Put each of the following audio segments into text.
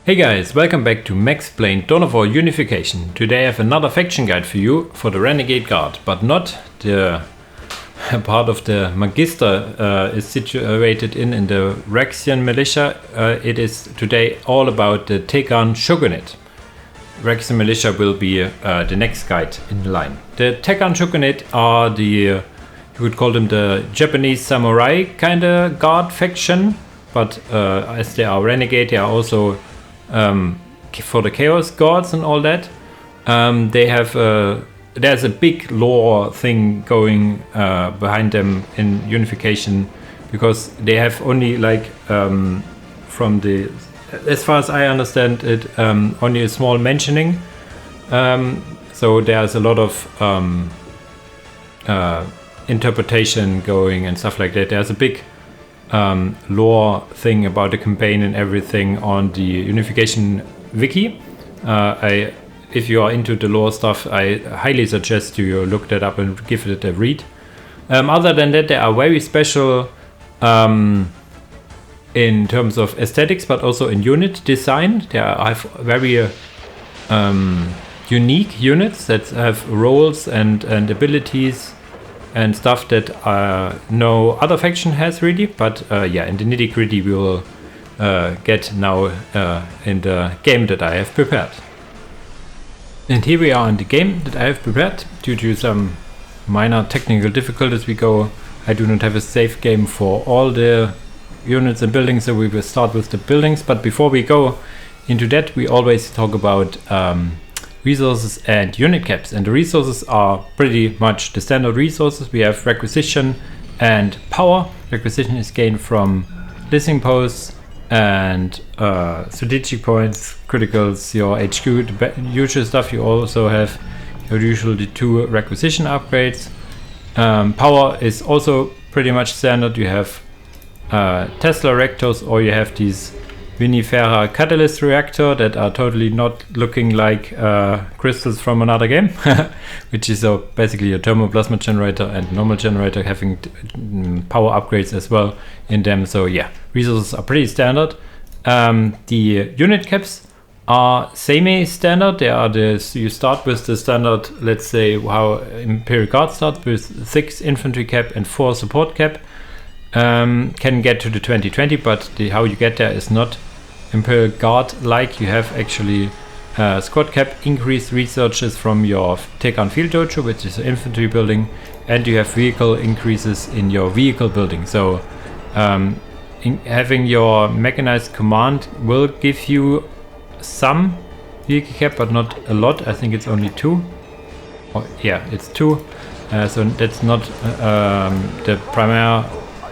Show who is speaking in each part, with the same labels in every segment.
Speaker 1: Hey guys, welcome back to Maxplained Dawn of War Unification. Today I have another faction guide for you for the Renegade Guard, but not the part of the Magister is situated in the Rexian Militia. It is today all about the Tekarn Shogunate. Rexian Militia will be the next guide in line. The Tekarn Shogunate are the, you would call them the Japanese samurai kind of guard faction, but as they are Renegade, they are also for the Chaos Gods and all that. They have there's a big lore thing going behind them in Unification, because they have only like from the, as far as I understand it, only a small mentioning. So there's a lot of interpretation going and stuff like that. There's a big lore thing about the campaign and everything on the Unification wiki. If you are into the lore stuff, I highly suggest you look that up and give it a read. Other than that, they are very special in terms of aesthetics, but also in unit design. They have very unique units that have roles and abilities and stuff that no other faction has really, but yeah, in the nitty-gritty we will get now in the game that I have prepared. And here we are in the game that I have prepared. Due to some minor technical difficulties I do not have a save game for all the units and buildings, so we will start with the buildings. But before we go into that, we always talk about resources and unit caps, and the resources are pretty much the standard resources. We have requisition and power. Requisition is gained from listening posts and strategic points, criticals, your HQ, the usual stuff. You also have your usual 2 requisition upgrades. Power is also pretty much standard. You have Tesla reactors, or you have these Vinifera catalyst reactor that are totally not looking like crystals from another game, which is basically a thermoplasma generator and normal generator having power upgrades as well in them. So yeah, resources are pretty standard. The unit caps are semi-standard. They are you start with the standard, let's say how Imperial Guard starts with 6 infantry cap and 4 support cap. Can get to the 2020, but how you get there is not Imperial Guard like. You have actually squad cap increased researches from your Tekarn Field Dojo, which is an infantry building, and you have vehicle increases in your vehicle building. So having your mechanized command will give you some vehicle cap, but not a lot. I think it's only 2. Oh, yeah, it's 2. So that's not the primary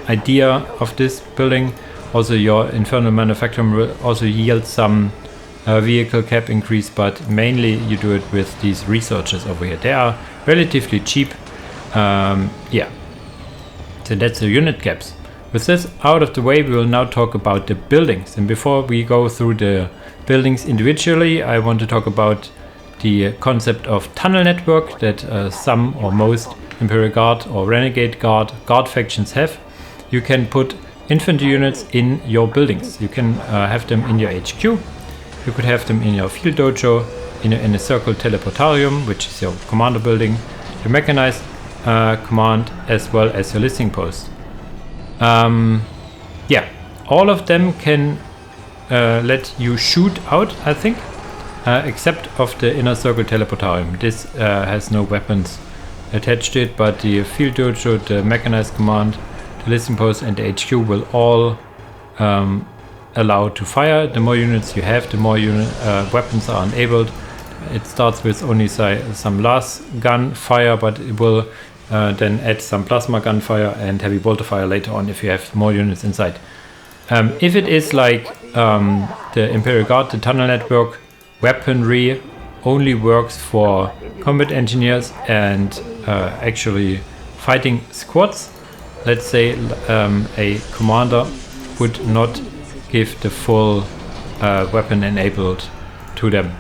Speaker 1: idea of this building. Also your infernal manufacturing will also yield some vehicle cap increase, but mainly you do it with these researches over here. They are relatively cheap. Yeah, so that's the unit caps. With this out of the way, we will now talk about the buildings. And before we go through the buildings individually, I want to talk about the concept of tunnel network that some or most Imperial Guard or Renegade Guard factions have. You can put infantry units in your buildings. You can have them in your HQ. You could have them in your field dojo, in a circle teleportarium, which is your commander building, your mechanized command, as well as your listening post. Yeah, all of them can let you shoot out, I think, except of the inner circle teleportarium. This has no weapons attached to it, but the field dojo, the mechanized command, the listening post, and the HQ will all allow to fire. The more units you have, the more weapons are enabled. It starts with only some las gun fire, but it will then add some plasma gun fire and heavy bolter fire later on if you have more units inside. If it is like the Imperial Guard, the tunnel network weaponry only works for combat engineers and actually fighting squads. Let's say a commander would not give the full weapon enabled to them.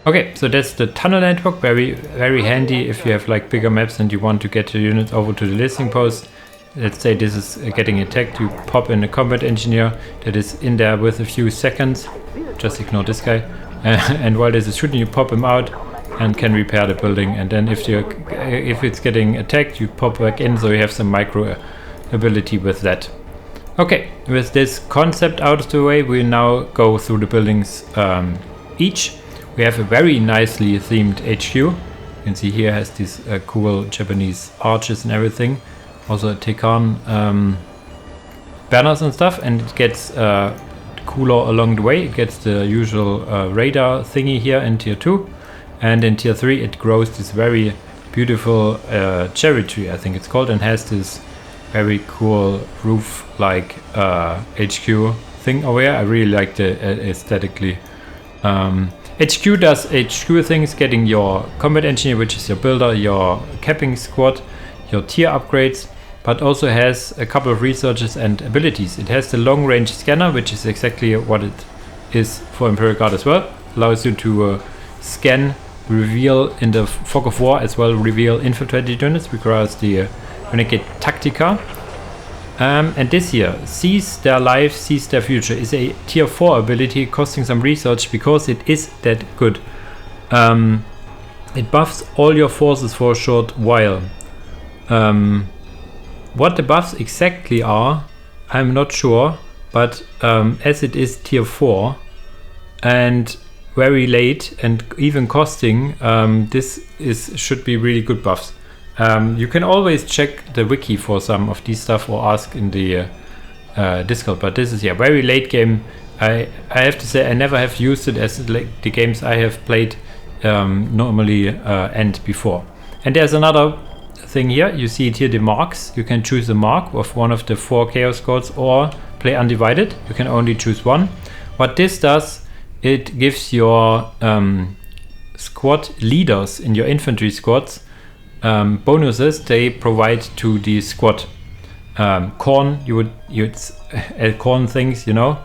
Speaker 1: Okay, so that's the tunnel network. Very, very handy if you have like bigger maps and you want to get your units over to the listening post. let's say this is getting attacked, you pop in a combat engineer that is in there with a few seconds. Just ignore this guy. And while this is shooting, you pop him out and can repair the building. And then if it's getting attacked, you pop back in, so you have some micro ability with that. Okay, with this concept out of the way, we now go through the buildings each. We have a very nicely themed HQ. You can see here has these cool Japanese arches and everything. Also Tekarn banners and stuff, and it gets cooler along the way. It gets the usual radar thingy here in tier 2, and in tier 3 it grows this very beautiful cherry tree, I think it's called, and has this very cool roof like HQ thing over here. I really like the aesthetically. HQ does HQ things, getting your combat engineer, which is your builder, your capping squad, your tier upgrades, but also has a couple of researches and abilities. It has the long range scanner, which is exactly what it is for Imperial Guard as well. Allows you to scan, reveal in the fog of war as well, reveal infiltrated units, requires the Renegade Tactica. And this here, Seize Their Life, Seize Their Future, is a tier 4 ability costing some research because it is that good. It buffs all your forces for a short while. What the buffs exactly are, I'm not sure, but as it is tier 4 and very late and even costing, this should be really good buffs. You can always check the wiki for some of these stuff or ask in the Discord, but this is very late game. I have to say I never have used it as like the games I have played normally end before. And there's another thing here, you see it here, the marks. You can choose a mark of one of the 4 chaos squads or play undivided. You can only choose one. What this does, it gives your squad leaders in your infantry squads bonuses they provide to the squad. Corn, corn things, you know,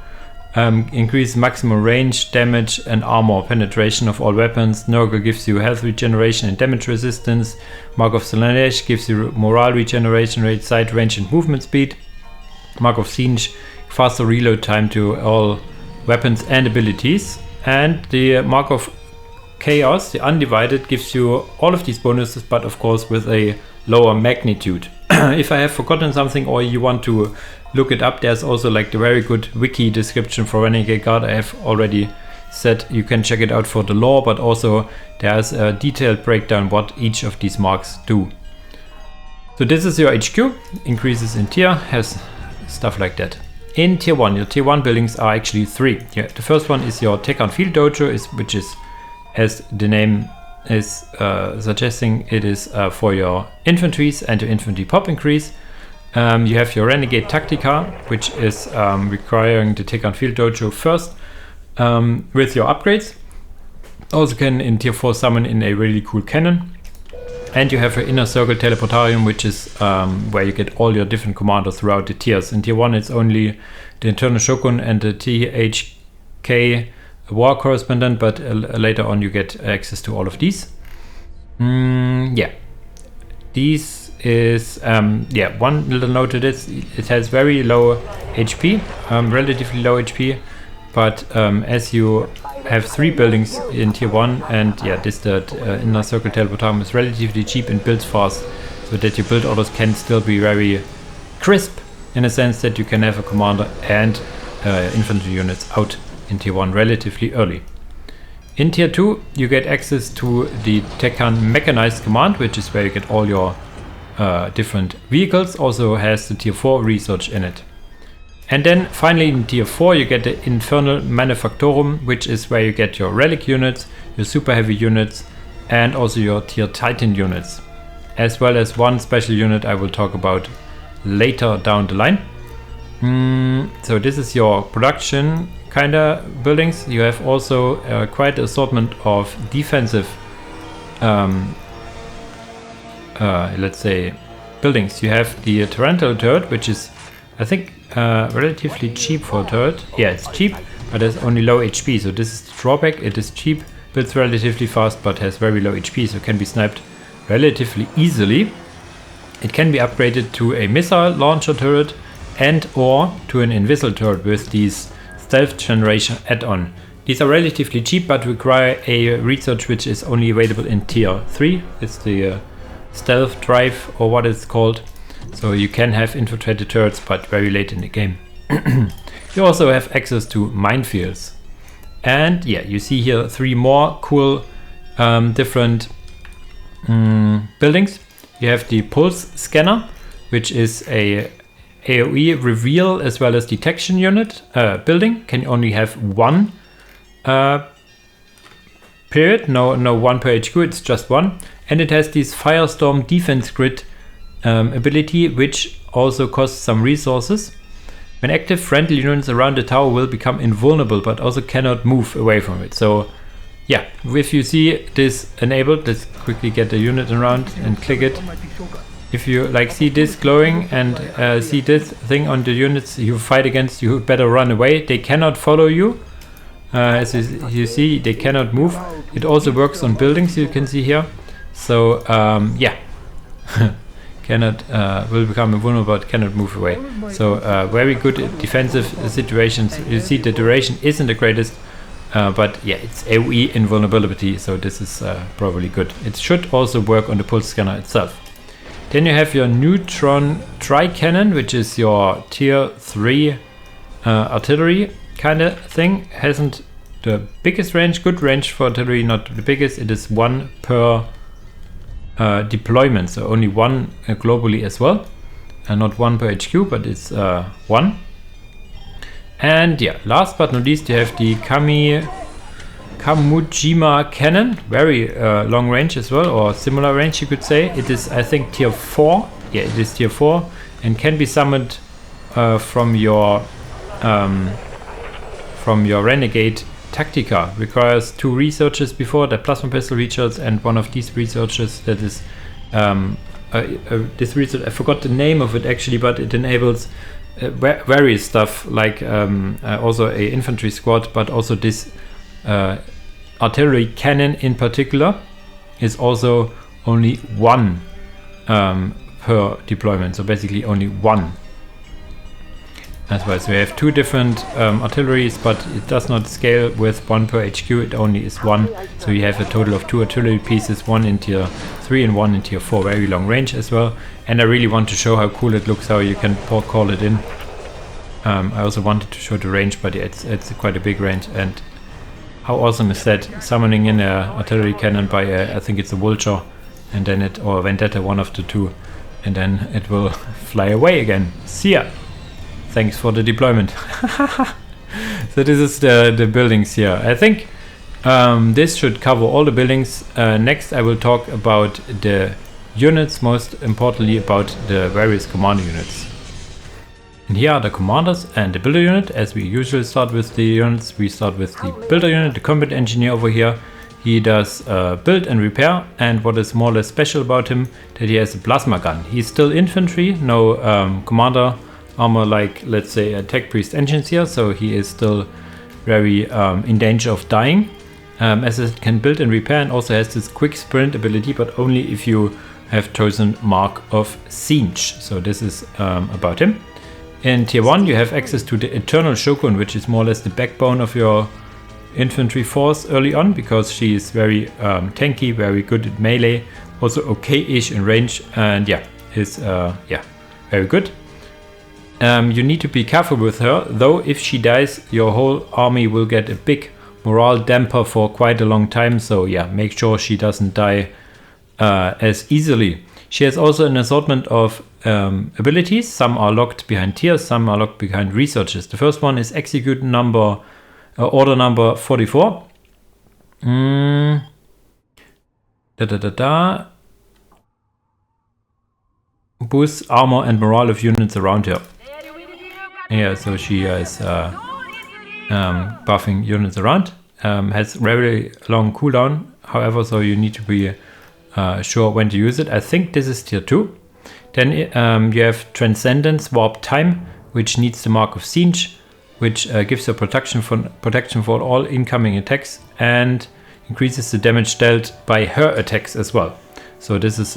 Speaker 1: increase maximum range, damage and armor penetration of all weapons. Nurgle gives you health regeneration and damage resistance. Mark of Slanesh gives you morale regeneration rate, sight range and movement speed. Mark of Siege, faster reload time to all weapons and abilities. And the Mark of Chaos, the undivided, gives you all of these bonuses, but of course with a lower magnitude. If I have forgotten something or you want to look it up, there's also like the very good wiki description for Renegade Guard. I have already said you can check it out for the lore, but also there's a detailed breakdown what each of these marks do. So this is your HQ, increases in tier, has stuff like that. In tier 1, your tier 1 buildings are actually 3. Yeah, the first one is your Tekarn Field Dojo, which is, as the name is suggesting, it is for your infantries and your infantry pop increase. You have your Renegade Tactica, which is requiring the Tekarn Field Dojo first with your upgrades. Also can in tier 4 summon in a really cool cannon. And you have your Inner Circle Teleportarium, which is where you get all your different commanders throughout the tiers. In tier 1 it's only the Tekarn Shogunate and the THK War Correspondent, but later on you get access to all of these. These is one little note to this, it has very low HP, relatively low HP, but as you have 3 buildings in tier 1, and the Inner Circle Teleportarium is relatively cheap and builds fast, so that your build orders can still be very crisp, in a sense that you can have a commander and infantry units out in tier 1 relatively early. In tier 2 you get access to the Tekarn Mechanized Command, which is where you get all your different vehicles, also has the tier 4 research in it. And then finally in tier 4 you get the Infernal Manufactorum, which is where you get your relic units, your super heavy units, and also your tier Titan units, as well as one special unit I will talk about later down the line. So this is your production kinda buildings. You have also quite an assortment of defensive let's say buildings. You have the Tarantal turret, which is I think relatively cheap for a turret. Yeah, it's cheap, but has only low HP, so this is the drawback. It is cheap, builds relatively fast, but has very low HP, so can be sniped relatively easily. It can be upgraded to a missile launcher turret and or to an invisible turret with these stealth generation add-on. These are relatively cheap but require a research which is only available in tier 3. It's the stealth drive or what it's called. So you can have infiltrated turrets but very late in the game. You also have access to minefields. And yeah, you see here 3 more cool different buildings. You have the pulse scanner, which is a AoE reveal as well as detection unit building. Can only have 1 period, no 1 per HQ, it's just 1. And it has this Firestorm defense grid ability, which also costs some resources. When active, friendly units around the tower will become invulnerable but also cannot move away from it. So yeah, if you see this enabled, let's quickly get the unit around and click it. If you like see this glowing and see this thing on the units you fight against, you better run away. They cannot follow you. As you see, they cannot move. It also works on buildings, you can see here. So yeah, will become invulnerable but cannot move away. So very good defensive situations. You see the duration isn't the greatest, but yeah, it's AoE invulnerability, so this is probably good. It should also work on the pulse scanner itself. Then you have your neutron tri-cannon, which is your tier 3 artillery kind of thing. Hasn't the biggest range, good range for artillery, not the biggest. It is 1 per deployment, so only 1 globally as well, and not 1 per HQ, but it's 1. And yeah, last but not least, you have the Kamujima cannon, very long range as well, or similar range you could say. It is, I think, tier 4. Yeah, it is tier 4 and can be summoned from your Renegade Tactica. Requires 2 researches before the plasma pistol recharge, and one of these researches that is this research, I forgot the name of it actually, but it enables various stuff like also a infantry squad, but also this artillery cannon in particular is also only 1 per deployment, so basically only 1. That's why, so we have 2 different artilleries, but it does not scale with 1 per HQ, it only is 1. So you have a total of 2 artillery pieces, 1 in tier 3 and 1 in tier 4, very long range as well. And I really want to show how cool it looks, how you can call it in. I also wanted to show the range, but yeah, it's quite a big range. And how awesome is that? Summoning in an artillery cannon by I think it's a vulture, and then it, or vendetta, one of the 2, and then it will fly away again. See ya! Thanks for the deployment. So this is the buildings here. I think this should cover all the buildings. Next I will talk about the units, most importantly about the various commander units. And here are the commanders and the builder unit. As we usually start with the units, we start with the builder unit, the combat engineer over here. He does build and repair, and what is more or less special about him, that he has a plasma gun. He's still infantry, no commander armor like, let's say, a tech priest engines here, so he is still very in danger of dying, as it can build and repair, and also has this quick sprint ability, but only if you have chosen Mark of Siege. So this is about him. In tier 1 you have access to the Eternal Shogun, which is more or less the backbone of your infantry force early on, because she is very tanky, very good at melee, also okay-ish in range, and yeah, is very good. You need to be careful with her, though if she dies your whole army will get a big morale damper for quite a long time, so yeah, make sure she doesn't die as easily. She has also an assortment of abilities. Some are locked behind tiers, some are locked behind researches. The first one is execute number order number 44. Boosts armor and morale of units around her. Yeah, so she is buffing units around. Has very long cooldown, however, so you need to be sure when to use it. I think this is tier 2. Then you have Transcendence Warp Time, which needs the Mark of Siege, which gives you protection for all incoming attacks and increases the damage dealt by her attacks as well. So this is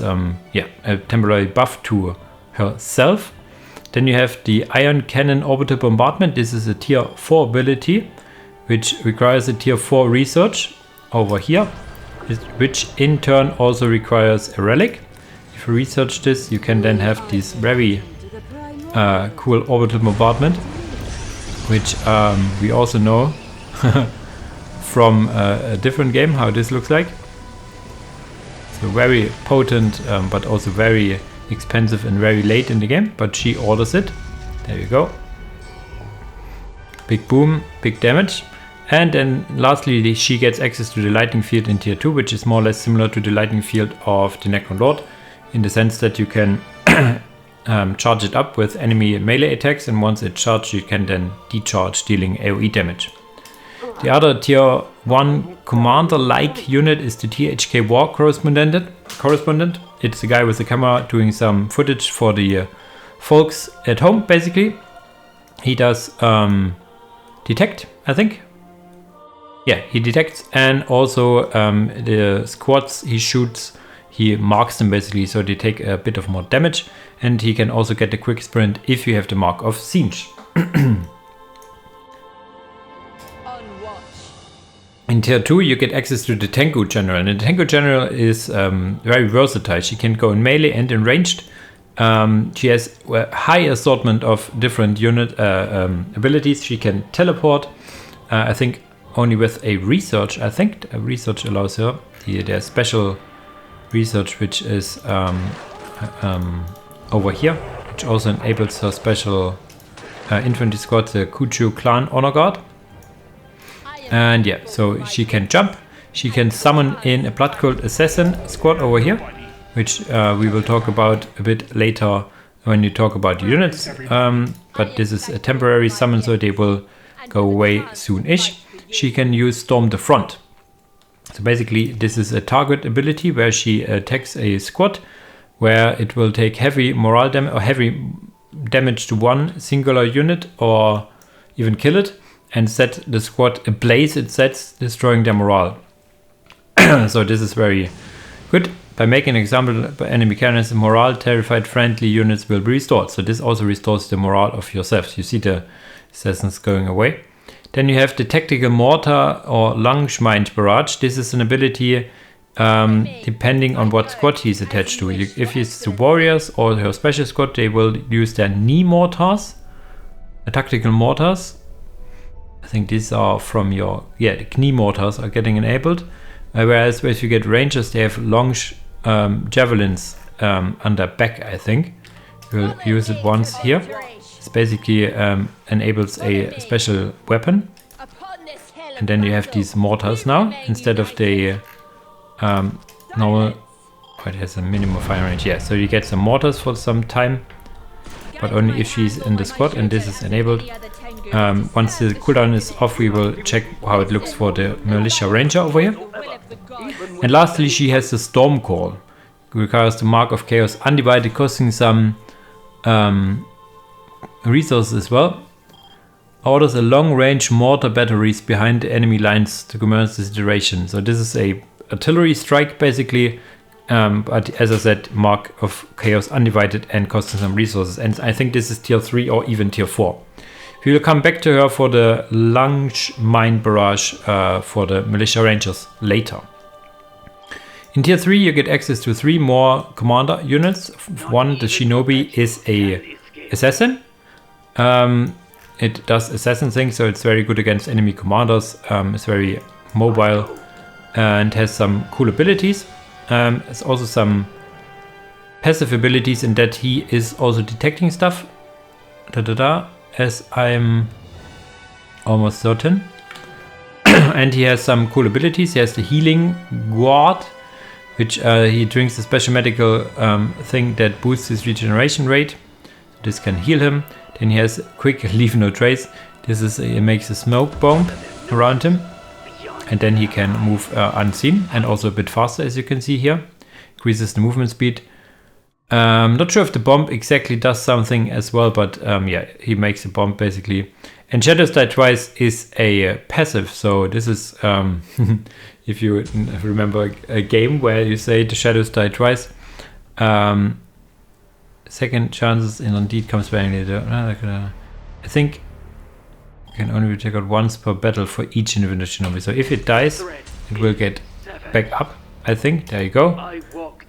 Speaker 1: yeah, a temporary buff to herself. Then you have the Ion Cannon Orbital Bombardment. This is a tier 4 ability, which requires a tier 4 research over here, which in turn also requires a relic. If you research this, you can then have this very cool orbital bombardment, which we also know from a different game how this looks like. So very potent, but also very expensive and very late in the game, but she orders it. There you go. Big boom, big damage. And then lastly, she gets access to the lightning field in tier 2, which is more or less similar to the lightning field of the Necron Lord, in the sense that you can charge it up with enemy melee attacks, and once it's charged, you can then decharge, dealing AoE damage. The other tier 1 commander-like unit is the THK War Correspondent. It's the guy with the camera doing some footage for the folks at home, basically. He does detect, I think. Yeah, he detects, and also the squads he shoots, he marks them basically, so they take a bit of more damage, and he can also get the quick sprint if you have the mark of Siege. In tier 2 you get access to the Tengu General, and the Tengu General is very versatile. She can go in melee and in ranged. She has a high assortment of different unit abilities. She can teleport, I think only with a research. I think a research allows her. There's special research which is over here, which also enables her special infantry squad, the Kuchu Clan Honor Guard. And yeah, so she can jump, she can summon in a Blood Cult Assassin squad over here, which we will talk about a bit later when you talk about units. But this is a temporary summon, so they will go away soon-ish. She can use Storm the Front. So basically this is a target ability where she attacks a squad, where it will take heavy morale damage or heavy damage to one singular unit, or even kill it, and set the squad ablaze, it sets, destroying their morale. So this is very good. By making an example by enemy cannons, morale terrified friendly units will be restored. So this also restores the morale of yourself. You see the assassins going away. Then you have the Tactical Mortar or Langschmind Barrage. This is an ability depending on what squad he's attached to. If he's the warriors or her special squad, they will use their knee mortars, the tactical mortars. I think these are from your, yeah, the knee mortars are getting enabled. Whereas if you get rangers, they have long javelins on their back, I think. We'll use it once here. It's basically enables a special weapon. And then you have these mortars now, instead of the normal, it has a minimum fire range. Yeah, so you get some mortars for some time, but only if she's in the squad, and this is enabled. Once the cooldown is off, we will check how it looks for the Militia Ranger over here. And lastly, she has the Storm Call. It requires the Mark of Chaos Undivided, costing some resources as well. Orders a long-range mortar batteries behind the enemy lines to commence this duration. So this is a artillery strike basically, but as I said, Mark of Chaos Undivided and costing some resources. And I think this is tier 3 or even tier 4. We will come back to her for the Langschmind Barrage for the Militia Rangers later. In tier 3 you get access to 3 more commander units. One, the Shinobi, is a assassin. It does assassin things, so it's very good against enemy commanders. It's very mobile and has some cool abilities. There's also some passive abilities in that he is also detecting stuff. As I'm almost certain. And he has some cool abilities. He has the Healing Guard, which he drinks a special medical thing that boosts his regeneration rate. This can heal him. Then he has Quick Leave No Trace. This is it makes a smoke bomb around him, and then he can move unseen and also a bit faster, as you can see here. Increases the movement speed. Not sure if the bomb exactly does something as well, but yeah, he makes a bomb basically. And Shadows Die Twice is a passive, so this is if you remember a game where you say the shadows die twice. Second chances in indeed comes back later. I think you can only take out once per battle for each individual shinobi. So if it dies, it will get back up. I think. There you go.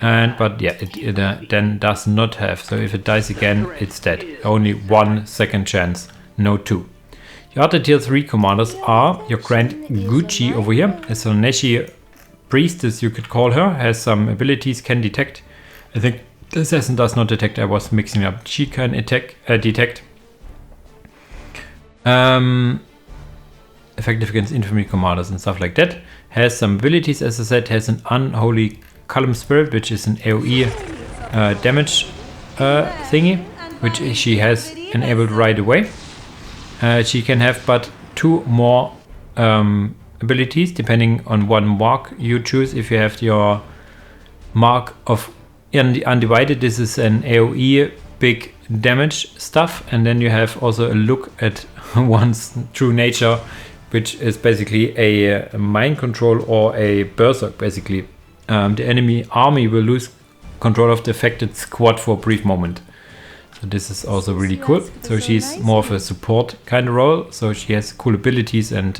Speaker 1: But yeah, it then does not have. So if it dies again, it's dead. Only 1 second chance, no 2. Your other tier 3 commanders are your Grand Gucci over here. A Soneshi priestess, you could call her. Has some abilities, can detect. I think the assassin does not detect. I was mixing up. She can detect. Effective against infantry commanders and stuff like that. Has some abilities, as I said. Has an unholy column spirit, which is an AoE damage thingy, which she has enabled right away. She can have but 2 more abilities depending on one mark you choose. If you have your mark of undivided, this is an AoE big damage stuff, and then you have also a look at one's true nature, which is basically a mind control or a berserk. Basically, the enemy army will lose control of the affected squad for a brief moment. So this is also really cool. So she's more of a support kind of role. So she has cool abilities and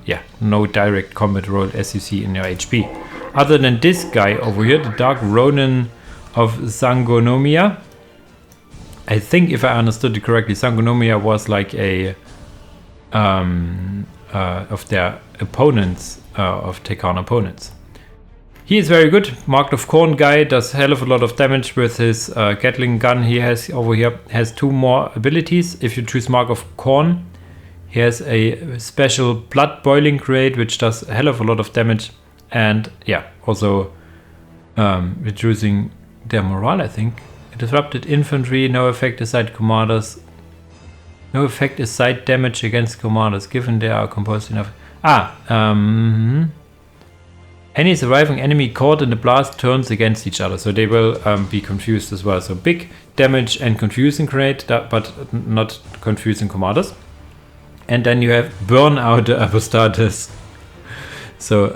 Speaker 1: yeah, no direct combat role as you see in your HP. Other than this guy over here, the Dark Ronin of Sangonomiya. I think if I understood it correctly, Sangonomiya was like a of their opponents, of Tekarn opponents. He is very good. Marked of Corn guy does hell of a lot of damage with his Gatling gun. He has over here has 2 more abilities. If you choose Mark of Corn, he has a special blood boiling grade which does a hell of a lot of damage, and yeah, also reducing their morale. I think disrupted infantry, no effect aside commanders. No effect is side damage against commanders, given they are composed enough. Any surviving enemy caught in the blast turns against each other, so they will be confused as well. So big damage and confusing grade, but not confusing commanders. And then you have burnout apostatus. So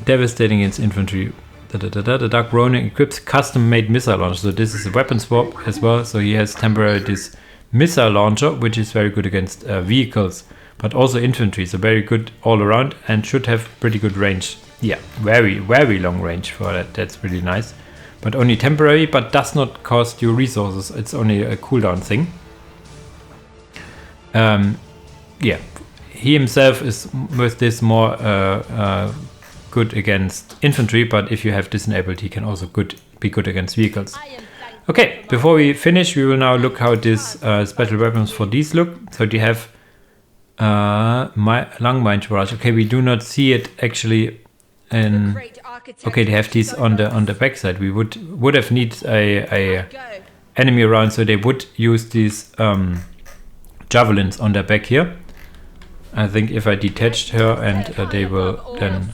Speaker 1: devastating against infantry. The Dark Ronin equips custom-made missile launcher. So this is a weapon swap as well. So he has temporary this missile launcher, which is very good against vehicles, but also infantry. So very good all around and should have pretty good range. Yeah, very, very long range for that. That's really nice. But only temporary, but does not cost you resources. It's only a cooldown thing. Yeah, he himself is with this more good against infantry, but if you have this enabled, he can also be good against vehicles. Okay, before we finish, we will now look how this special weapons for these look. So they have long range barrage. Okay, we do not see it actually in. Okay, they have these on the back side. We would have needed a enemy around, so they would use these javelins on their back here. I think if I detached her, and they will then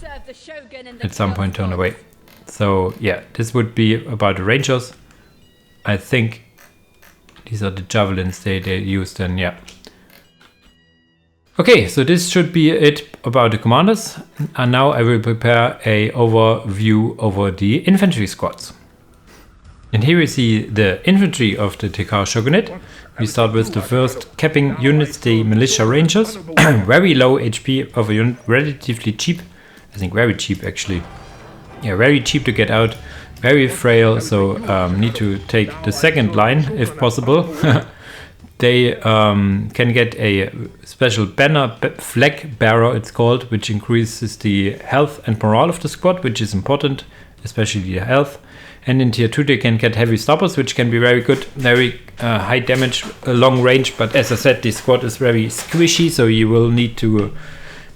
Speaker 1: at some point turn away. So yeah, this would be about the rangers. I think these are the javelins they use then, yeah. Okay, so this should be it about the commanders. And now I will prepare a overview over the infantry squads. And here we see the infantry of the Tekarn Shogunate. We start with the first capping units, the militia rangers. Very low HP of a unit, relatively cheap. I think very cheap actually. Yeah, very cheap to get out. Very frail, so need to take the second line if possible. They can get a special banner, flag bearer it's called, which increases the health and morale of the squad, which is important, especially the health. And in tier 2 they can get heavy stoppers, which can be very good, very high damage, long range. But as I said, this squad is very squishy, so you will need to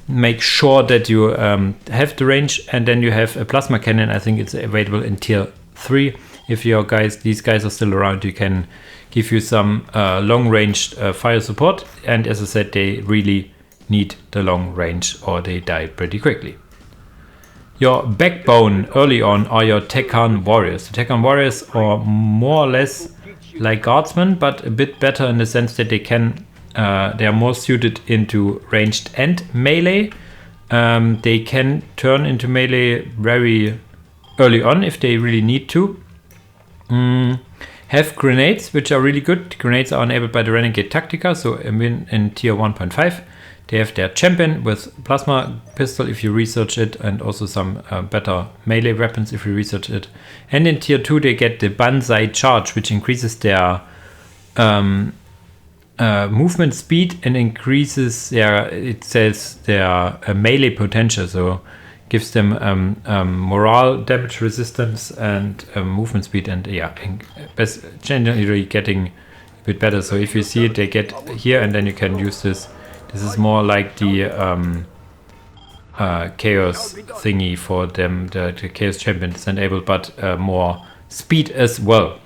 Speaker 1: make sure that you have the range. And then you have a plasma cannon. I think it's available in tier 3. If these guys are still around, you can give you some long range fire support. And as I said, they really need the long range or they die pretty quickly. Your backbone early on are your Tekarn warriors. The Tekarn warriors are more or less like guardsmen, but a bit better in the sense that they are more suited into ranged and melee. They can turn into melee very early on if they really need to. Have grenades, which are really good. Grenades are enabled by the Renegade Tactica, so in tier 1.5. They have their champion with plasma pistol if you research it, and also some better melee weapons if you research it. And in tier 2 they get the Banzai charge, which increases their movement speed and increases their melee potential, so gives them morale, damage resistance, and movement speed, and generally getting a bit better. So if you see it, they get here, and then you can use this. This is more like the chaos thingy for them. The chaos champion is enabled, but more speed as well.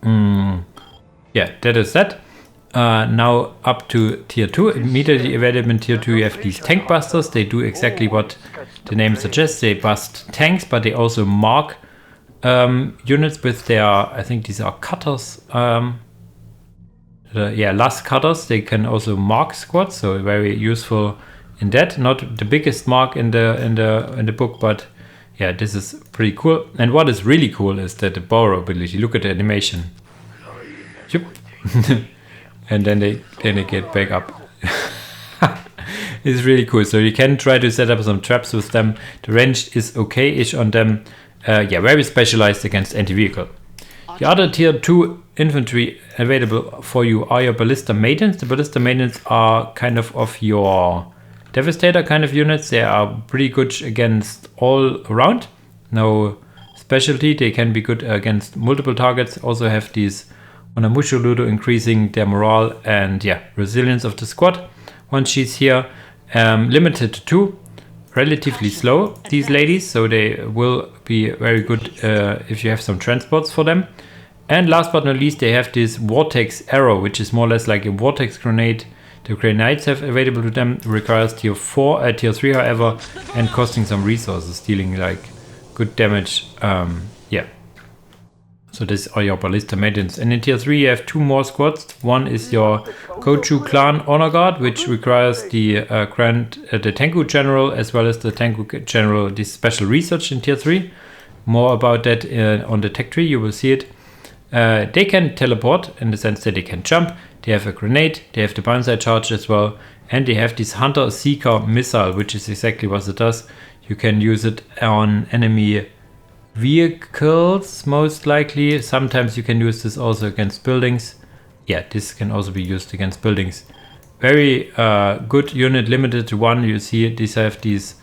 Speaker 1: Yeah, that is that. Now up to tier 2. Immediately available in tier 2 you have these tank busters. They do exactly what the name suggests. They bust tanks, but they also mark units with their, I think these are cutters. Last cutters. They can also mark squads, so very useful in that. Not the biggest mark in the book, but yeah, this is pretty cool. And what is really cool is that the borrow ability. Look at the animation. Yep. And then they get back up. It's really cool. So you can try to set up some traps with them. The range is okay-ish on them. Very specialized against anti-vehicle. The other tier 2 infantry available for you are your Ballista Maidens. The Ballista Maidens are kind of your Devastator kind of units. They are pretty good against all around. No specialty. They can be good against multiple targets. Also have these Onamushu Ludo, increasing their morale and resilience of the squad. Once she's here, limited to 2, relatively slow, these ladies, so they will be very good if you have some transports for them. And last but not least, they have this Vortex Arrow, which is more or less like a Vortex Grenade. The grenades have available to them, requires tier 3 however, and costing some resources, dealing like good damage. So these are your Ballista Maidens. And in tier 3 you have 2 more squads. One is your Kochu Clan Honor Guard, which requires the Tenku General as well as the Tenku General, this special research in tier 3. More about that on the tech tree, you will see it. They can teleport in the sense that they can jump. They have a grenade, they have the Banzai charge as well, and they have this Hunter Seeker missile, which is exactly what it does. You can use it on enemy vehicles, most likely. Sometimes you can use this also against buildings. Yeah, this can also be used against buildings. Very good unit, limited to 1. You see these have these,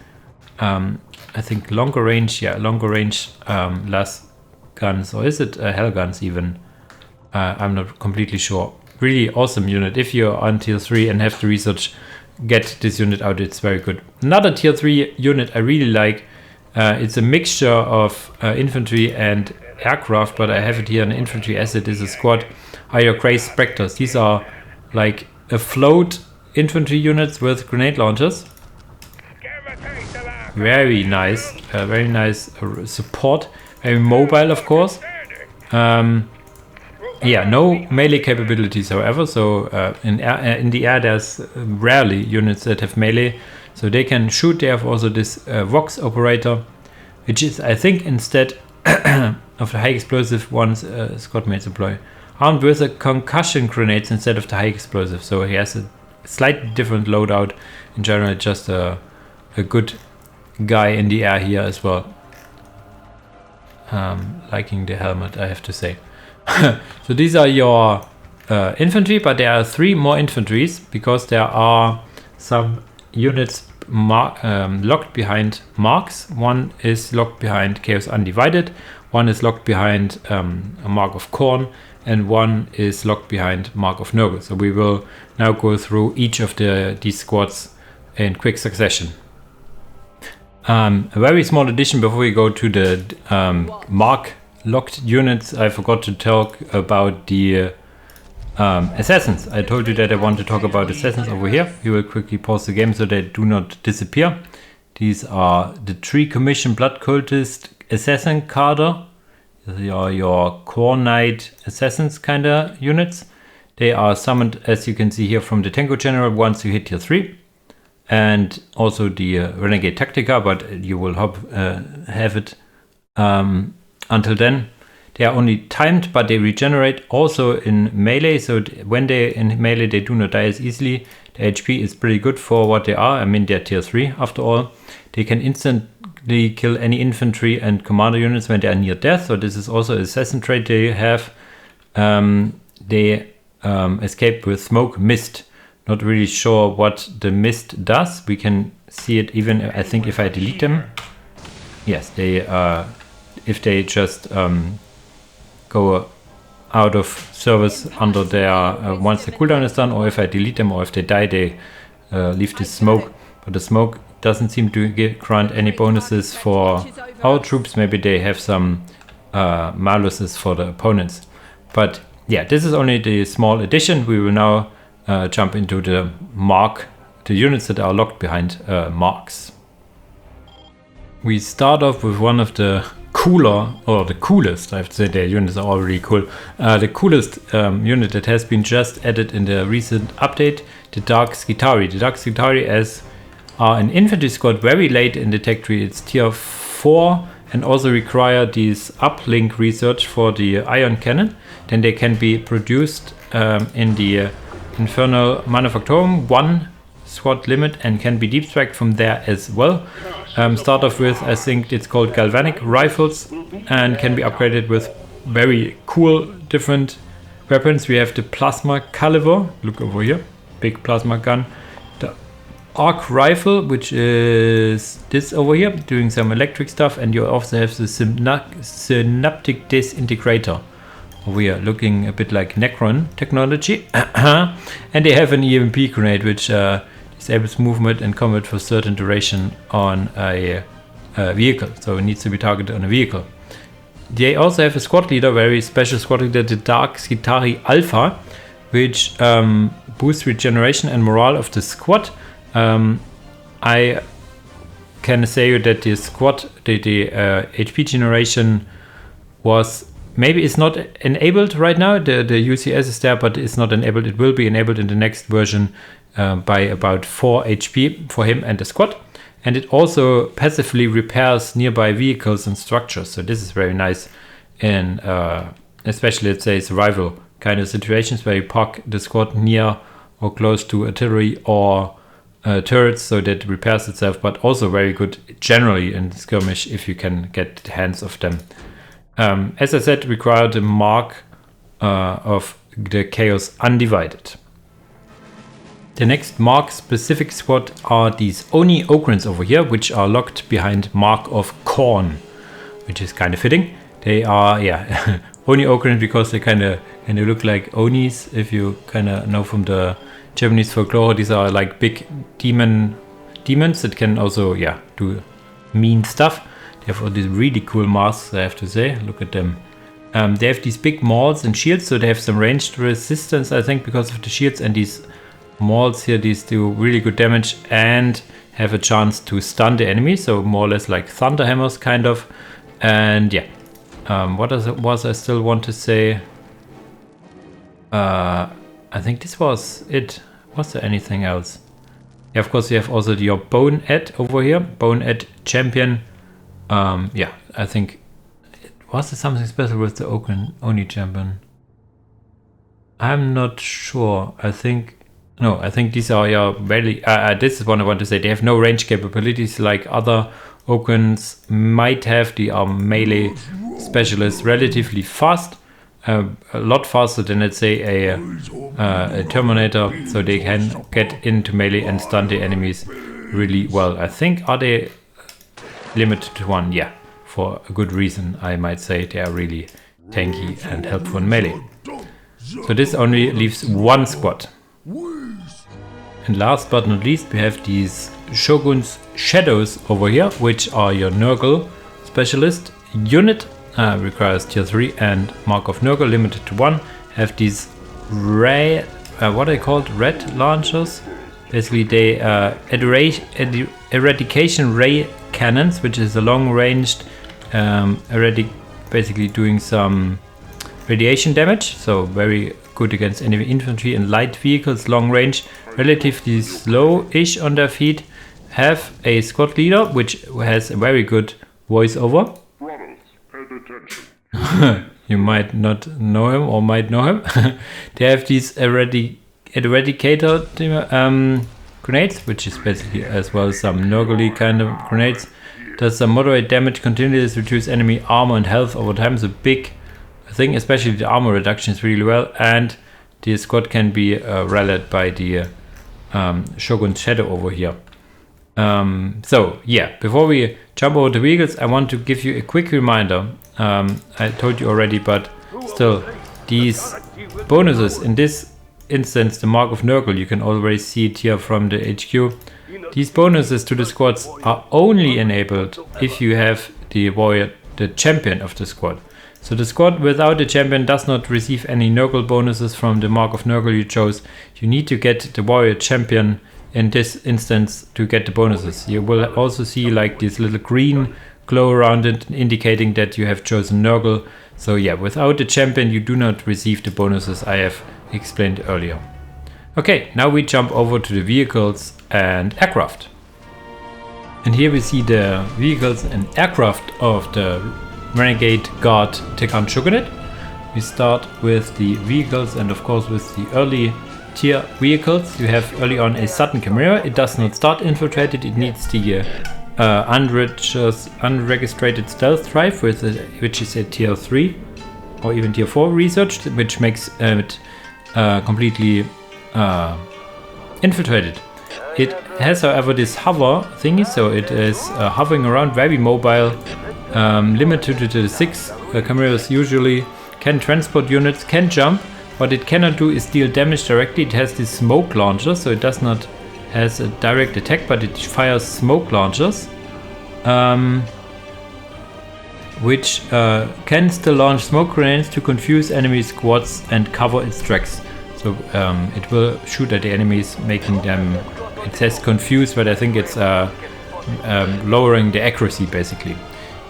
Speaker 1: I think longer range las guns, or is it hell guns even? I'm not completely sure. Really awesome unit. If you're on tier 3 and have the research, get this unit out. It's very good. Another tier 3 unit I really like. It's a mixture of infantry and aircraft, but I have it here. An infantry asset is a squad. Are your Grey Spectres. These are like afloat infantry units with grenade launchers. Very nice support. Very mobile, of course. No melee capabilities, however. So in the air, there's rarely units that have melee. So they can shoot. They have also this Vox operator, which is, I think, instead of the high explosive ones Scott may deploy, armed with a concussion grenades instead of the high explosive. So he has a slightly different loadout. In general, just a good guy in the air here as well. Liking the helmet, I have to say. So these are your infantry, but there are 3 more infantries because there are some units locked behind marks. One is locked behind Chaos Undivided, one is locked behind a Mark of Korn, and one is locked behind Mark of Nurgle. So we will now go through each of these squads in quick succession. A very small addition before we go to the Mark locked units. I forgot to talk about the assassins. I told you that I want to talk about assassins over here. We will quickly pause the game so they do not disappear. These are the 3 Commission Blood Cultist Assassin Cadre. These are your Core Knight Assassins kind of units. They are summoned, as you can see here, from the Tenku General once you hit tier 3. and also the Renegade Tactica, but you will have it until then. They are only timed, but they regenerate also in melee, so when they're in melee they do not die as easily. The HP is pretty good for what they are. I mean, they're tier 3 after all. They can instantly kill any infantry and commander units when they are near death, so this is also an assassin trait they have. They escape with smoke mist. Not really sure what the mist does. We can see it even, I think, if I delete them. Yes, they if they just go out of service under their once the cooldown is done, or if I delete them, or if they die, they leave the smoke. But the smoke doesn't seem to grant any bonuses for our troops. Maybe they have some maluses for the opponents. But yeah, this is only the small addition. We will now jump into the units that are locked behind marks. We start off with one of the cooler, or the coolest, I have to say, their units are all really cool. The coolest unit that has been just added in the recent update, the Dark Skitarii. The Dark Skitarii are an infantry squad very late in the tech tree. It's tier 4 and also require these uplink research for the ion cannon. Then they can be produced in the Infernal Manufactorum, 1 squad limit, and can be deep striked from there as well. Start off with, I think it's called galvanic rifles, and can be upgraded with very cool different weapons. We have the plasma caliber, look over here, big plasma gun. The arc rifle, which is this over here, doing some electric stuff, and you also have the synaptic disintegrator over here, looking a bit like Necron technology. And they have an EMP grenade, which disables movement and combat for certain duration on a vehicle, so it needs to be targeted on a vehicle. They also have a squad leader, very special squad leader, the Dark Skitarii Alpha, which boosts regeneration and morale of the squad. I can say that the squad, the HP generation was maybe it's not enabled right now. The UCS is there, but it's not enabled. It will be enabled in the next version by about 4 HP for him and the squad. And it also passively repairs nearby vehicles and structures. So this is very nice in especially, let's say, survival kind of situations where you park the squad near or close to artillery or turrets, so that it repairs itself, but also very good generally in skirmish if you can get the hands of them. As I said, require the mark of the Chaos Undivided. The next mark specific squad are these Oni Ogrins over here, which are locked behind Mark of Corn, which is kind of fitting. They are, yeah, Oni Ogrins because they kind of look like Onis, if you kind of know from the Japanese folklore. These are like big demons that can also, yeah, do mean stuff. They have all these really cool masks, I have to say. Look at them. They have these big mauls and shields, so they have some ranged resistance, I think, because of the shields. And these mauls here, these do really good damage and have a chance to stun the enemy. So more or less like thunder hammers, kind of. And yeah, what was I still want to say? I think this was it. Was there anything else? Yeah, of course, you have also your Bone Ed over here. Bone Ed champion. Yeah, I think was there something special with the Oni champion? I'm not sure. I think these are your very. This is what I want to say. They have no range capabilities like other Ogrins might have. They are melee specialists, relatively fast, a lot faster than, let's say, a Terminator, so they can get into melee and stun the enemies really well. I think, are they limited to 1? Yeah, for a good reason, I might say. They are really tanky and helpful in melee. So this only leaves 1 squad. And last but not least, we have these Shogun's Shadows over here, which are your Nurgle specialist unit. Requires tier 3 and Mark of Nurgle, limited to 1. Have these red, what are they called? Red launchers. Basically, they eradication ray cannons, which is a long-ranged basically doing some radiation damage. So very good against enemy infantry and light vehicles, long range, relatively slow-ish on their feet. Have a squad leader, which has a very good voiceover. You might not know him or might know him. They have these eradicator grenades, which is basically as well some Nurgle kind of grenades. Does some moderate damage, continuously reduce enemy armor and health over time. So big thing, especially the armor reduction is really well. And the squad can be rallied by the Shogun's Shadow over here. So yeah, before we jump over the vehicles, I want to give you a quick reminder. I told you already, but still, these bonuses, in this instance the Mark of Nurgle, you can already see it here from the HQ. These bonuses to the squads are only enabled if you have the warrior, the champion of the squad. So the squad without the champion does not receive any Nurgle bonuses from the Mark of Nurgle you chose. You need to get the warrior champion in this instance to get the bonuses. You will also see like this little green glow around it, indicating that you have chosen Nurgle. So yeah, without the champion you do not receive the bonuses I have explained earlier. Okay, now we jump over to the vehicles and aircraft. And here we see the vehicles and aircraft of the Renegade Guard Tekarn Shogunate. We start with the vehicles and of course with the early tier vehicles. You have early on a Sudden Chimera. It does not start infiltrated, it needs the unregistered stealth drive, which is a tier 3 or even tier 4 research, which makes it completely infiltrated. It has however this hover thingy, so it is hovering around, very mobile, limited to 6 chimeras usually, can transport units, can jump. What it cannot do is deal damage directly. It has this smoke launcher, so it does not has a direct attack, but it fires smoke launchers, which can still launch smoke grenades to confuse enemy squads and cover its tracks. So it will shoot at the enemies, making them, it says confused, but I think it's lowering the accuracy basically.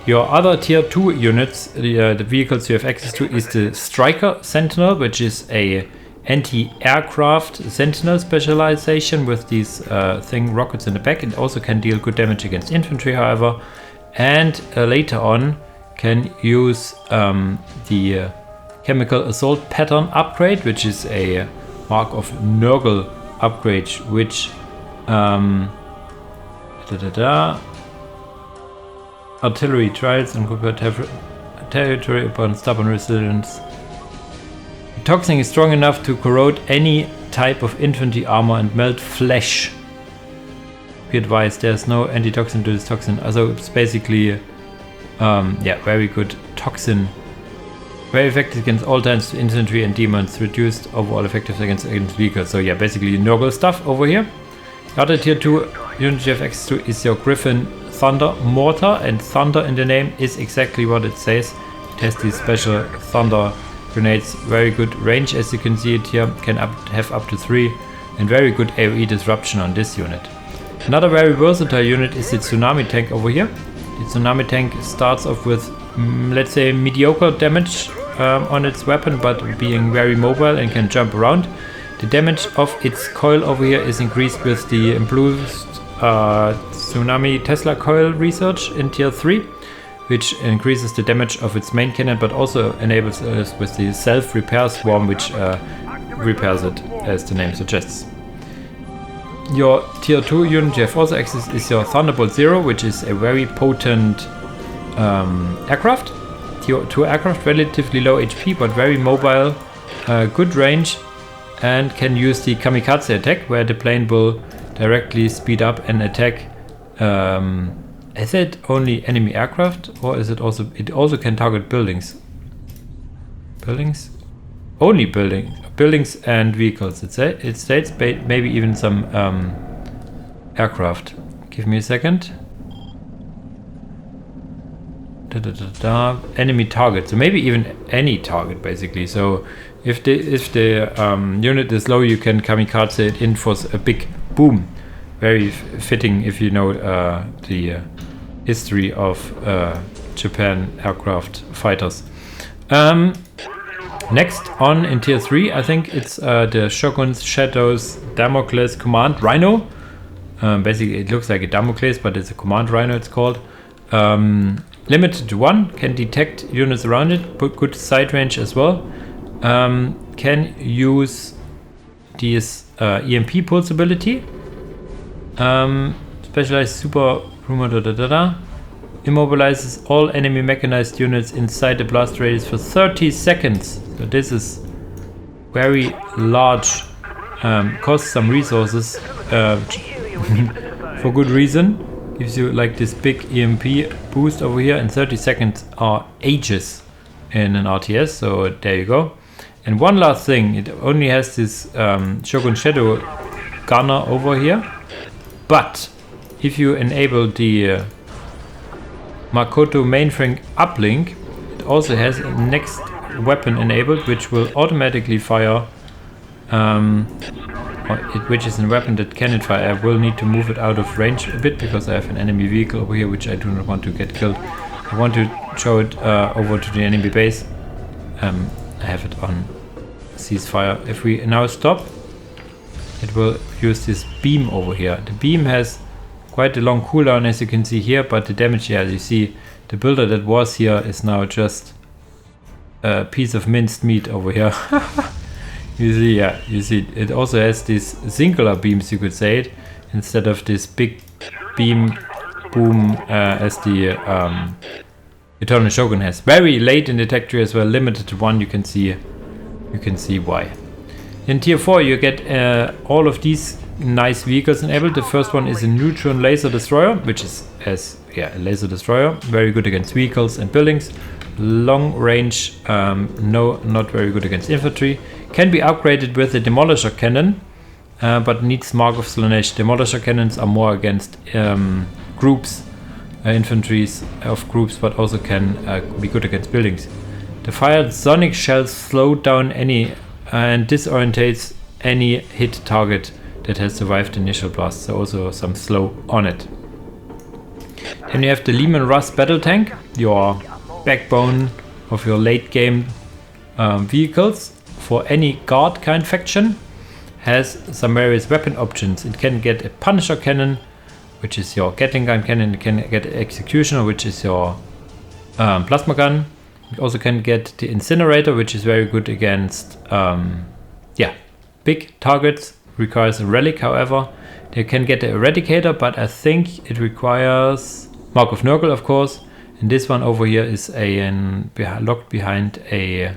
Speaker 1: Your other tier 2 units, the vehicles you have access to, is the Striker Sentinel, which is a anti-aircraft sentinel specialization with these rockets in the back. It also can deal good damage against infantry, however, and later on can use the Chemical Assault Pattern upgrade, which is a Mark of Nurgle upgrade, which artillery trials and convert territory upon stubborn resilience. Toxin is strong enough to corrode any type of infantry armor and melt flesh. Be advised, there's no antitoxin to this toxin. Also, it's basically, yeah, very good toxin. Very effective against all types of infantry and demons. Reduced overall effectiveness against vehicles. So yeah, basically Nurgle stuff over here. The other tier 2 unit you have access to is your Griffin Thunder Mortar, and Thunder in the name is exactly what it says. It has these special Thunder grenades, very good range as you can see it here, can have up to 3, and very good AoE disruption on this unit. Another very versatile unit is the Tsunami Tank over here. The Tsunami Tank starts off with, let's say, mediocre damage on its weapon, but being very mobile and can jump around. The damage of its coil over here is increased with the improved Tsunami Tesla coil research in tier 3, which increases the damage of its main cannon, but also enables us with the self-repair swarm, which repairs it, as the name suggests. Your tier 2 unit you have also access is your Thunderbolt Zero, which is a very potent aircraft. Tier 2 aircraft, relatively low HP, but very mobile, good range, and can use the Kamikaze attack, where the plane will directly speed up and attack. Is it only enemy aircraft, or is it also? It also can target buildings. Buildings, only buildings and vehicles. It states maybe even some aircraft. Give me a second. Enemy target. So maybe even any target basically. So if the unit is low, you can kamikaze it in for a big boom. Very fitting if you know the history of Japan aircraft fighters. Next on in tier 3, I think it's the Shogun's Shadows Damocles Command Rhino. Basically, it looks like a Damocles, but it's a Command Rhino, it's called. Limited to 1, can detect units around it, put good sight range as well. Can use this EMP pulse ability. Specialized super rumor immobilizes all enemy mechanized units inside the blast radius for 30 seconds. So this is very large, costs some resources for good reason. Gives you like this big EMP boost over here, and 30 seconds are ages in an RTS, so there you go. And one last thing, it only has this Shogun Shadow gunner over here, but if you enable the Makoto mainframe uplink, it also has a next weapon enabled, which will automatically fire, which is a weapon that cannot fire. I will need to move it out of range a bit because I have an enemy vehicle over here which I do not want to get killed. I want to show it over to the enemy base. I have it on ceasefire. If we now stop, it will use this beam over here. The beam has quite a long cooldown, as you can see here, but the damage here, as you see, the builder that was here is now just a piece of minced meat over here. You see, yeah, you see, it also has these singular beams, you could say it, instead of this big beam boom as the Eternal Shogun has. Very late in the Techtrees as well, limited to 1. You can see why. In tier 4, you get all of these nice vehicles enabled. The first one is a neutron laser destroyer, which is a laser destroyer, very good against vehicles and buildings. Long range, not very good against infantry. Can be upgraded with a demolisher cannon, but needs Mark of Slaanesh. Demolisher cannons are more against groups, infantries of groups, but also can be good against buildings. The fired sonic shells slow down any and disorientates any hit target that has survived the initial blast, so also some slow on it. Then you have the Lehman Russ battle tank, your backbone of your late game vehicles for any guard kind faction. Has some various weapon options. It can get a Punisher cannon, which is your Gatling gun cannon. It can get Executioner, which is your plasma gun. It also can get the Incinerator, which is very good against big targets. Requires a relic, however. They can get the Eradicator, but I think it requires Mark of Nurgle, of course. And this one over here is locked behind a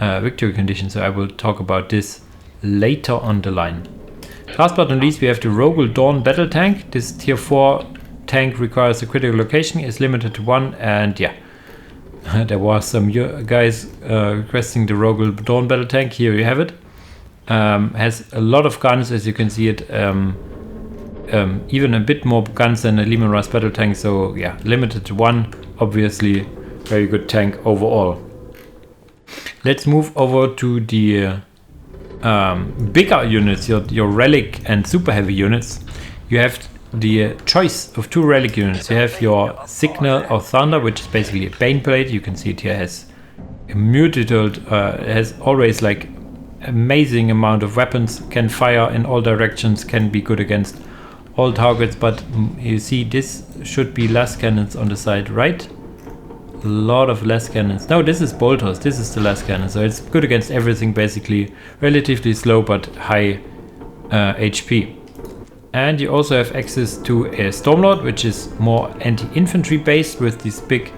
Speaker 1: victory condition, so I will talk about this later on the line. Last but not least, we have the Rogel Dawn battle tank. This tier 4 tank requires a critical location, is limited to 1, and yeah, there was some guys requesting the Rogel Dawn battle tank. Here you have it. Has a lot of guns, as you can see it, even a bit more guns than a Lehman Russ battle tank, so yeah, limited to 1, obviously very good tank overall. Let's move over to the bigger units, your relic and super heavy units. You have the choice of 2 relic units. You have your Signal of Thunder, which is basically a Baneblade. You can see it here has a mutated, has always like amazing amount of weapons, can fire in all directions, can be good against all targets, but you see this should be less cannons on the side, right? A lot of less cannons. No, this is bolters, this is the less cannon, so it's good against everything basically, relatively slow but high HP. And you also have access to a Stormlord, which is more anti-infantry based with these big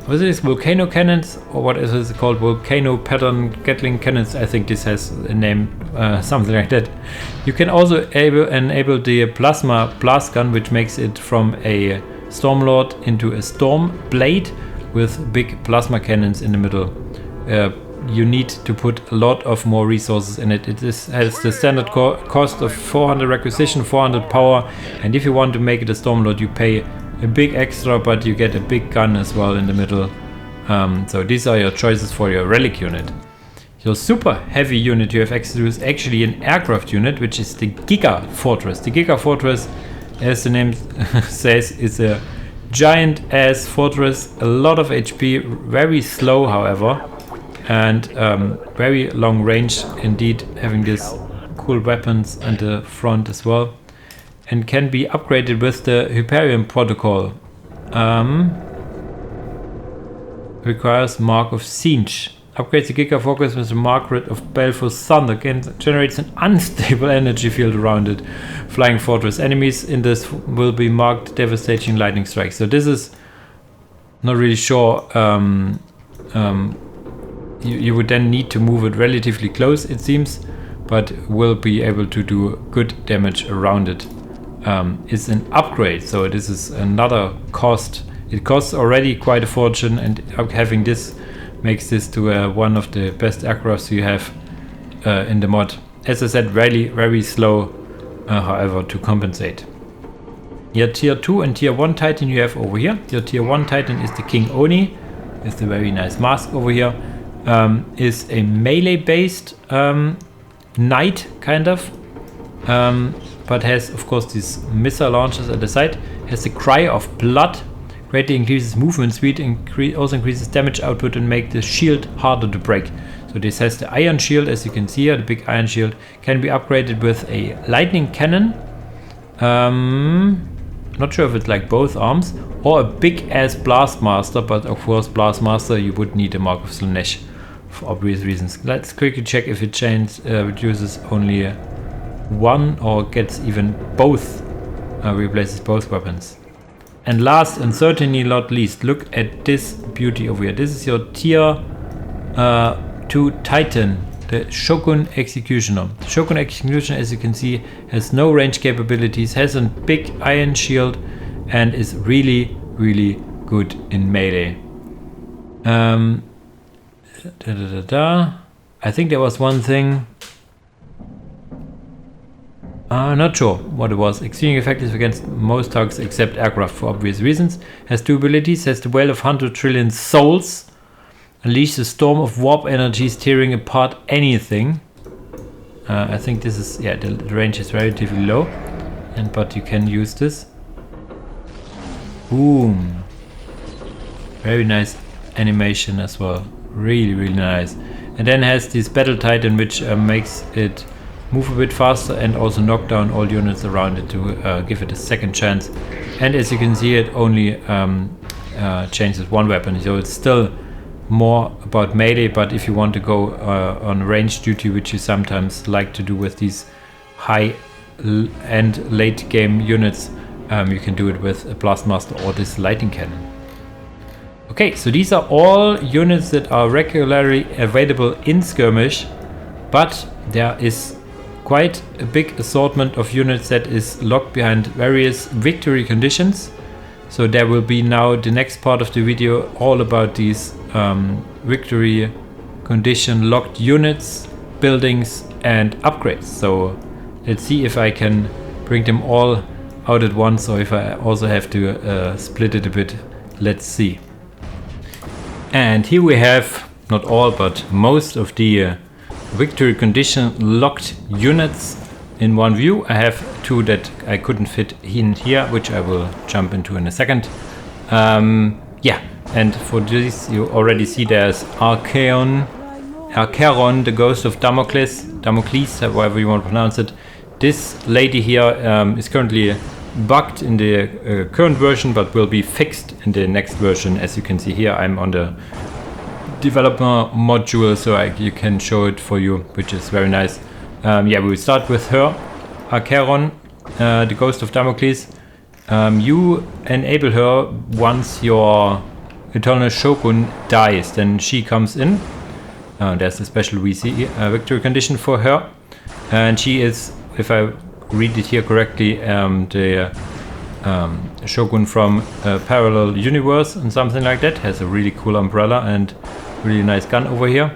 Speaker 1: what is this, volcano cannons, or what is it called, volcano pattern Gatling cannons. I think this has a name, something like that. You can also enable the plasma blast gun, which makes it from a Stormlord into a Storm Blade with big plasma cannons in the middle. You need to put a lot of more resources in it. It has the standard cost of 400 requisition, 400 power, and if you want to make it a Stormlord, you pay a big extra, but you get a big gun as well in the middle. So these are your choices for your relic unit. Your super heavy unit you have access to is actually an aircraft unit, which is the Giga Fortress. The Giga Fortress, as the name says, is a giant ass fortress, a lot of HP, very slow however, and very long range indeed, having these cool weapons at the front as well, and can be upgraded with the Hyperion protocol. Requires Mark of Siege. Upgrades the Giga Focus with the Margaret of Baleful's Thunder. Generates an unstable energy field around it. Flying Fortress. Enemies in this will be marked devastating lightning strikes. So this is not really sure. You would then need to move it relatively close, it seems, but will be able to do good damage around it. It's an upgrade, so this is another cost. It costs already quite a fortune, and having this makes this to one of the best aircrafts you have in the mod. As I said, very slow, however, to compensate. Your tier 2 and tier 1 Titan you have over here. Your tier 1 Titan is the King Oni, with the very nice mask over here. Is a melee based knight, kind of, but has of course these missile launchers at the side. Has the Cry of Blood. Greatly increases movement speed, also increases damage output and make the shield harder to break. So this has the iron shield, as you can see here, the big iron shield. Can be upgraded with a lightning cannon. Not sure if it's like both arms, or a big ass Blastmaster, but of course Blastmaster you would need a Mark of Slaanesh for obvious reasons. Let's quickly check if it reduces only one or gets even both, replaces both weapons. And last and certainly not least, look at this beauty over here. This is your tier 2 Titan, the Shogun Executioner. The Shogun Executioner, as you can see, has no range capabilities, has a big iron shield, and is really good in melee. I think there was one thing. Not sure what it was. Extremely effective against most targets except aircraft for obvious reasons. Has 2 abilities. Has the Whale of 100 Trillion Souls. Unleash a storm of warp energies tearing apart anything. I think this is, yeah, the range is relatively low, but you can use this. Boom. Very nice animation as well. Really nice. And then has this Battle Titan, which makes it move a bit faster and also knock down all units around it to give it a second chance. And as you can see, it only changes one weapon, so it's still more about melee, but if you want to go on range duty, which you sometimes like to do with these high and late game units, you can do it with a Blastmaster or this lightning cannon. Okay, so these are all units that are regularly available in Skirmish, but there is quite a big assortment of units that is locked behind various victory conditions. So there will be now the next part of the video all about these victory condition locked units, buildings and upgrades. So let's see if I can bring them all out at once, or if I also have to split it a bit. Let's see. And here we have not all but most of the victory condition locked units in one view. I have 2 that I couldn't fit in here, which I will jump into in a second. Yeah, and for this you already see there's Acheron, the Ghost of Damocles, however you want to pronounce it. This lady here is currently bugged in the current version, but will be fixed in the next version. As you can see here, I'm on the developer module, so you can show it for you, which is very nice. Yeah, we will start with her, Acheron, the Ghost of Damocles. You enable her once your Eternal Shogun dies, then she comes in. There's a special victory condition for her, and she is, if I read it here correctly, the Shogun from a parallel universe and something like that. Has a really cool umbrella and really nice gun over here.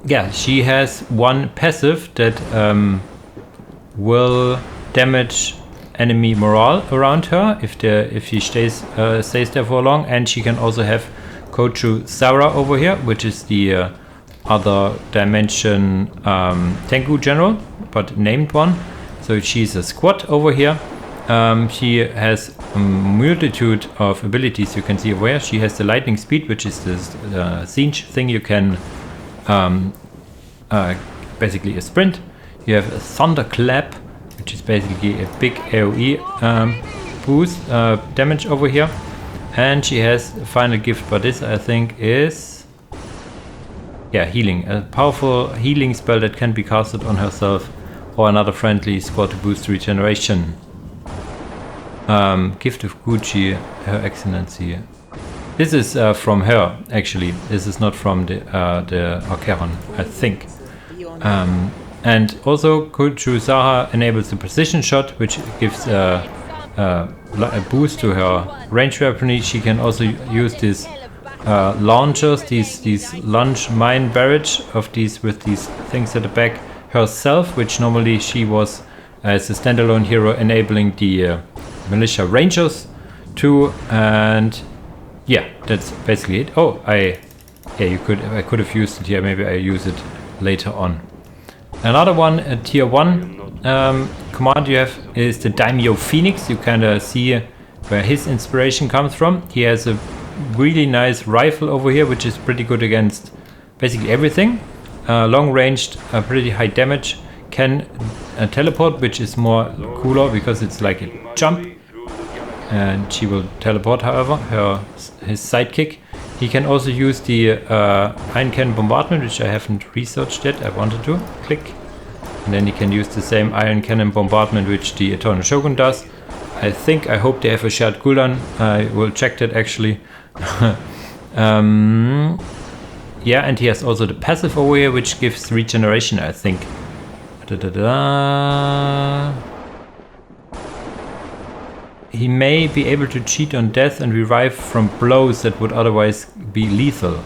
Speaker 1: Yeah, she has one passive that will damage enemy morale around her if she stays there for long, and she can also have Kochu Sara over here, which is the other dimension Tengu general, but named one. So she's a squad over here. She has a multitude of abilities you can see over here. She has the lightning speed, which is this siege thing you can basically a sprint. You have a thunderclap, which is basically a big AoE boost damage over here. And she has a final gift, but this I think is healing. A powerful healing spell that can be casted on herself or another friendly squad to boost regeneration. Gift of Gucci, Her Excellency. This is from her, actually. This is not from the Archeron, I think. And also, Kuchusaha enables the precision shot, which gives a boost to her range weaponry. She can also use these launchers, these launch mine barrage of these with these things at the back herself, which normally she was as a standalone hero enabling the militia rangers too. And yeah, that's basically it. Oh, I could have used it here. Maybe I use it later on. Another one, a tier 1 command you have is the Daimyo Phoenix. You kind of see where his inspiration comes from. He has a really nice rifle over here, which is pretty good against basically everything. Long ranged, pretty high damage. Can teleport, which is more cooler because it's like a jump. And she will teleport, however, his sidekick. He can also use the Iron Cannon Bombardment, which I haven't researched yet. I wanted to. Click. And then he can use the same Iron Cannon Bombardment, which the Eternal Shogun does. I hope they have a shared cooldown. I will check that actually. Yeah, and he has also the passive over here, which gives regeneration, I think. He may be able to cheat on death and revive from blows that would otherwise be lethal.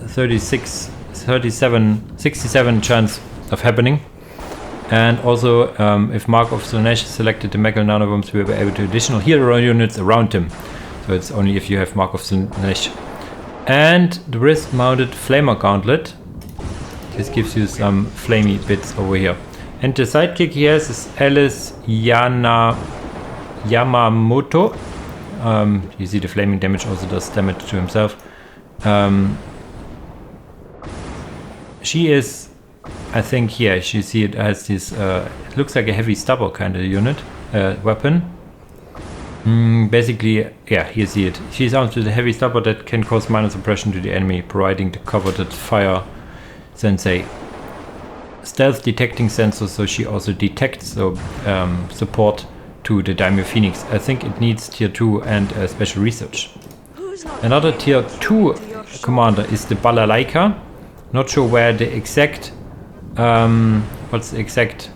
Speaker 1: 67 chance of happening. And also, if Mark of Slanesh selected the Megal Nanobombs, we will be able to additional hero units around him. So it's only if you have Mark of Slanesh. And the wrist-mounted Flamer Gauntlet. This gives you some flamey bits over here. And the sidekick he has is Alice Yamamoto. You see the flaming damage also does damage to himself. She is, I think here, you see it as this, it looks like a heavy stubber kind of unit, weapon. Basically, yeah, you see it. She's armed with a heavy stubber that can cause minor suppression to the enemy, providing the coveted fire sensei. Stealth detecting sensor, so she also detects, so support to the Daimyo Phoenix. I think it needs tier 2 and special research. Another tier 2 commander is the Balalaika. Not sure where the exact what's the exact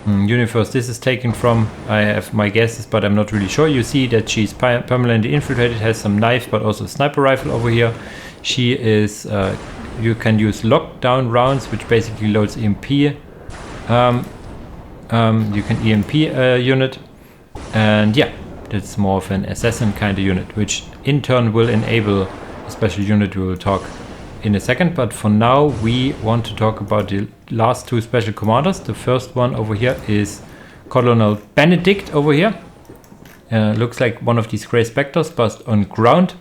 Speaker 1: universe this is taken from. I have my guesses, but I'm not really sure. You see that she's permanently infiltrated, has some knife, but also a sniper rifle over here. She is you can use lockdown rounds, which basically loads EMP. You can EMP a unit, and yeah, that's more of an assassin kind of unit, which in turn will enable a special unit we will talk in a second. But for now we want to talk about the last two special commanders. The first one over here is Colonel Benedict over here. Looks like one of these grey specters, but on ground.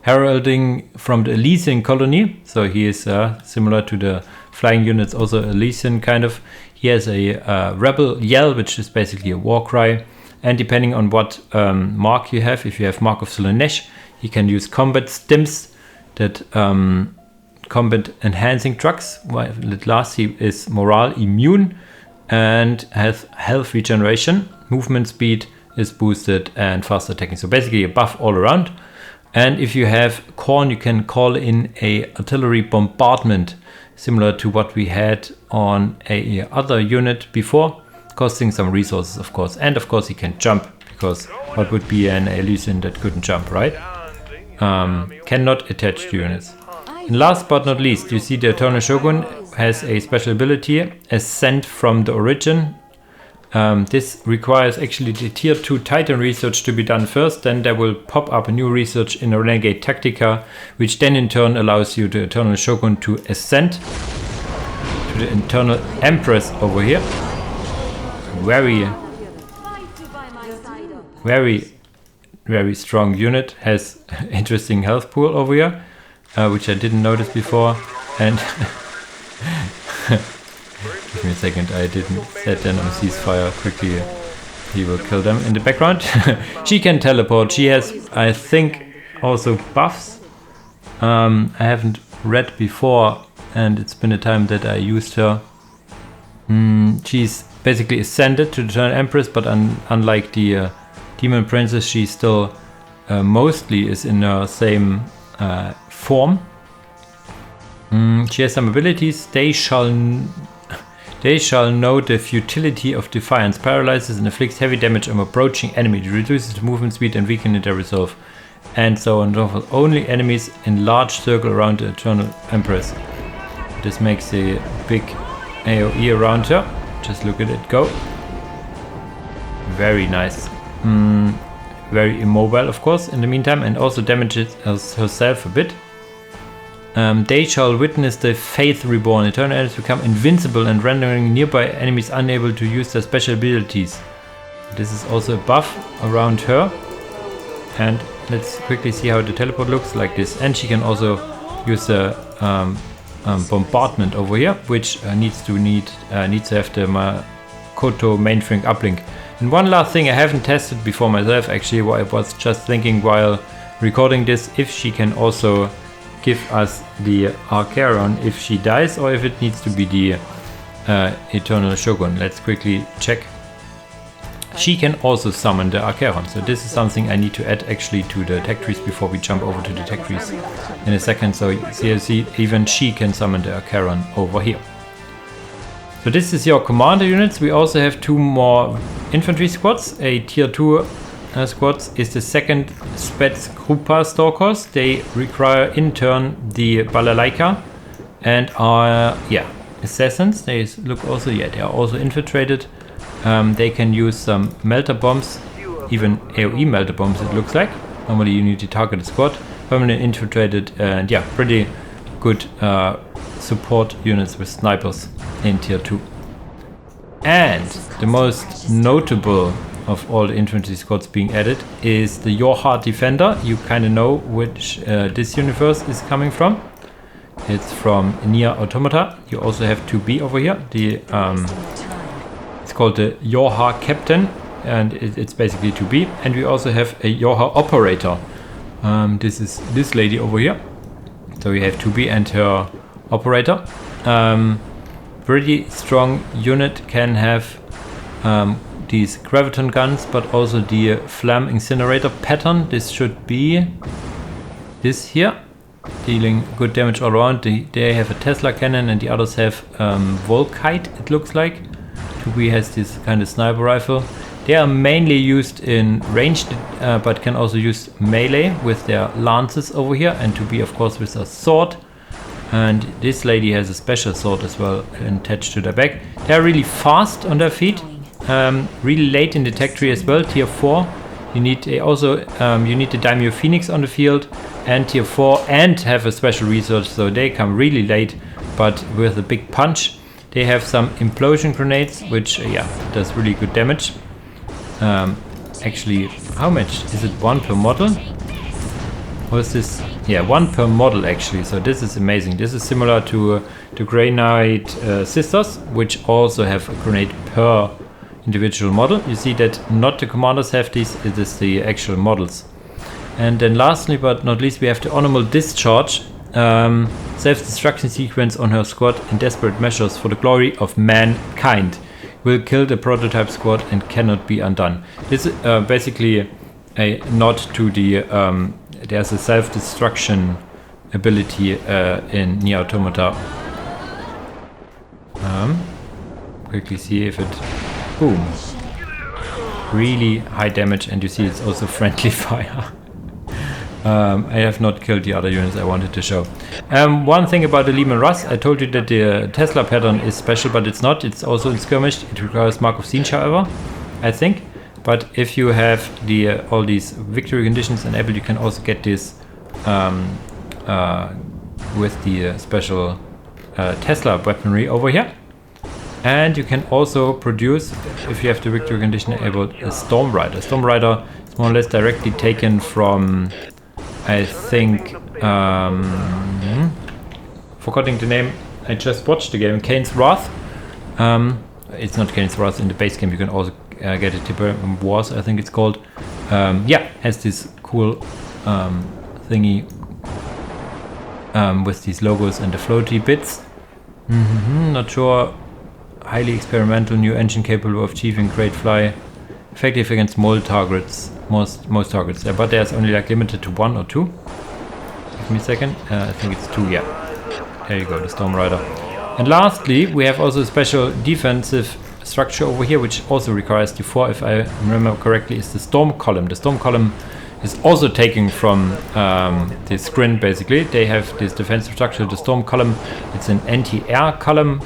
Speaker 1: Heralding from the Elysian colony, so he is similar to the flying units, also Elysian kind of. He has a rebel yell, which is basically a war cry, and depending on what mark you have, if you have Mark of Slanesh, he can use combat stims, that combat enhancing drugs. While at last he is morale immune and has health regeneration, movement speed is boosted, and fast attacking, so basically a buff all around. And if you have Korn, you can call in a artillery bombardment, similar to what we had on a other unit before, costing some resources, of course. And of course he can jump, because what would be an Elysian that couldn't jump, right? Cannot attach to units. And last but not least, you see the Eternal Shogun has a special ability, Ascent from the Origin. This requires actually the tier 2 Titan research to be done first, then there will pop up a new research in a Renegade Tactica, which then in turn allows you, the Eternal Shogun, to ascend to the Eternal Empress over here. very strong unit. Has interesting health pool over here, which I didn't notice before. And give me a second, I didn't set them on ceasefire. Quickly, he will kill them in the background. She can teleport. She has, I think, also buffs. I haven't read before, and it's been a time that I used her. She's basically ascended to the Eternal Empress, but unlike the Demon Princess, she still mostly is in her same form. She has some abilities. They shall know the futility of defiance. Paralyzes and inflicts heavy damage on approaching enemy. Reduces the movement speed and weakens their resolve. And so on. Only enemies in large circle around the Eternal Empress. This makes a big AoE around her. Just look at it go. Very nice. Very immobile, of course, in the meantime, and also damages herself a bit. They shall witness the Faith Reborn. Eternal enemies become invincible and rendering nearby enemies unable to use their special abilities. This is also a buff around her. And let's quickly see how the teleport looks like this. And she can also use the bombardment over here, which needs to have the Makoto mainframe uplink. And one last thing I haven't tested before myself, actually, I was just thinking while recording this, if she can also give us the Archaron if she dies, or if it needs to be the Eternal Shogun. Let's quickly check. She can also summon the Archaron, so this is something I need to add actually to the Techtrees before we jump over to the Techtrees in a second. So see, even she can summon the Archaron over here. So this is your commander units. We also have 2 more infantry squads. A tier 2 squads is the second Spetsgrupa Stalkers. They require in turn the Balalaika and are assassins. They look also they are also infiltrated. They can use some melter bombs, even AoE melter bombs it looks like. Normally you need to target a squad. Permanent infiltrated and pretty good support units with snipers in tier 2. And the most notable of all the infantry squads being added is the Your Heart Defender. You kind of know which this universe is coming from. It's from Nier Automata. You also have 2B over here. It's called the Your Heart Captain, and it's basically 2B. And we also have a Your Heart Operator. This is this lady over here. So we have 2B and her operator. Pretty strong unit, can have these graviton guns, but also the flam incinerator pattern. This should be this here, dealing good damage all around. They have a Tesla cannon and the others have Volkite, it looks like. 2B has this kind of sniper rifle. They are mainly used in ranged, but can also use melee with their lances over here, and 2B of course with a sword. And this lady has a special sword as well attached to their back. They are really fast on their feet, really late in the tech tree as well. Tier 4, you need you need the Daimyo Phoenix on the field, and tier 4, and have a special research, so they come really late, but with a big punch. They have some implosion grenades, which does really good damage. Actually, how much? Is it 1 per model? Or is this? Yeah, 1 per model actually, so this is amazing. This is similar to the Grey Knight Sisters, which also have a grenade per individual model. You see that not the commanders have these, it is the actual models. And then lastly but not least, we have the Honorable Discharge. Self-destruction sequence on her squad in desperate measures for the glory of mankind. Will kill the prototype squad and cannot be undone. This is basically a nod to the there's a self-destruction ability in Nier Automata. Quickly see if it... Boom. Really high damage, and you see it's also friendly fire. I have not killed the other units I wanted to show. One thing about the Lehman Russ, I told you that the Tesla pattern is special, but it's not. It's also in skirmish. It requires Mark of Siege, however, I think. But if you have all these victory conditions enabled, you can also get this with the special Tesla weaponry over here. And you can also produce, if you have the victory condition enabled, a Storm Rider. Storm Rider is more or less directly taken from, I think, forgetting the name, I just watched the game, Kane's Wrath. It's not Kane's Wrath in the base game, you can also get it, Tekarn Wars, I think it's called. Yeah, has this cool thingy with these logos and the floaty bits. Not sure. Highly experimental, new engine capable of achieving great fly, effective against most targets, but there's only like limited to 1 or 2. Give me a second. I think it's 2. Yeah, there you go, the Storm Rider. And lastly, we have also a special defensive structure over here, which also requires D4, if I remember correctly, is the Storm Column. The Storm Column is also taken from the Scrin, basically. They have this defensive structure, the Storm Column. It's an anti-air column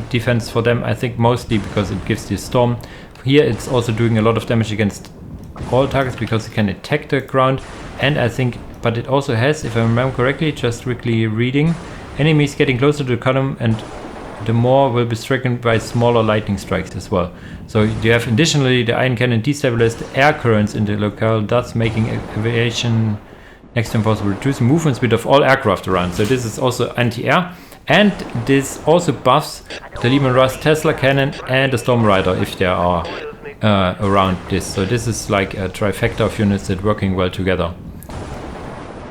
Speaker 1: defense for them, I think mostly because it gives the storm. Here it's also doing a lot of damage against all targets because it can attack the ground. And I think, but it also has, if I remember correctly, just strictly reading, enemies getting closer to the column and the more will be stricken by smaller lightning strikes as well. So you have additionally the Iron Cannon destabilize the air currents in the locale, thus making aviation next to impossible, reducing movement speed of all aircraft around. So this is also anti-air, and this also buffs the Lehman Russ Tesla Cannon and the Storm Rider if they are around this. So this is like a trifecta of units that working well together.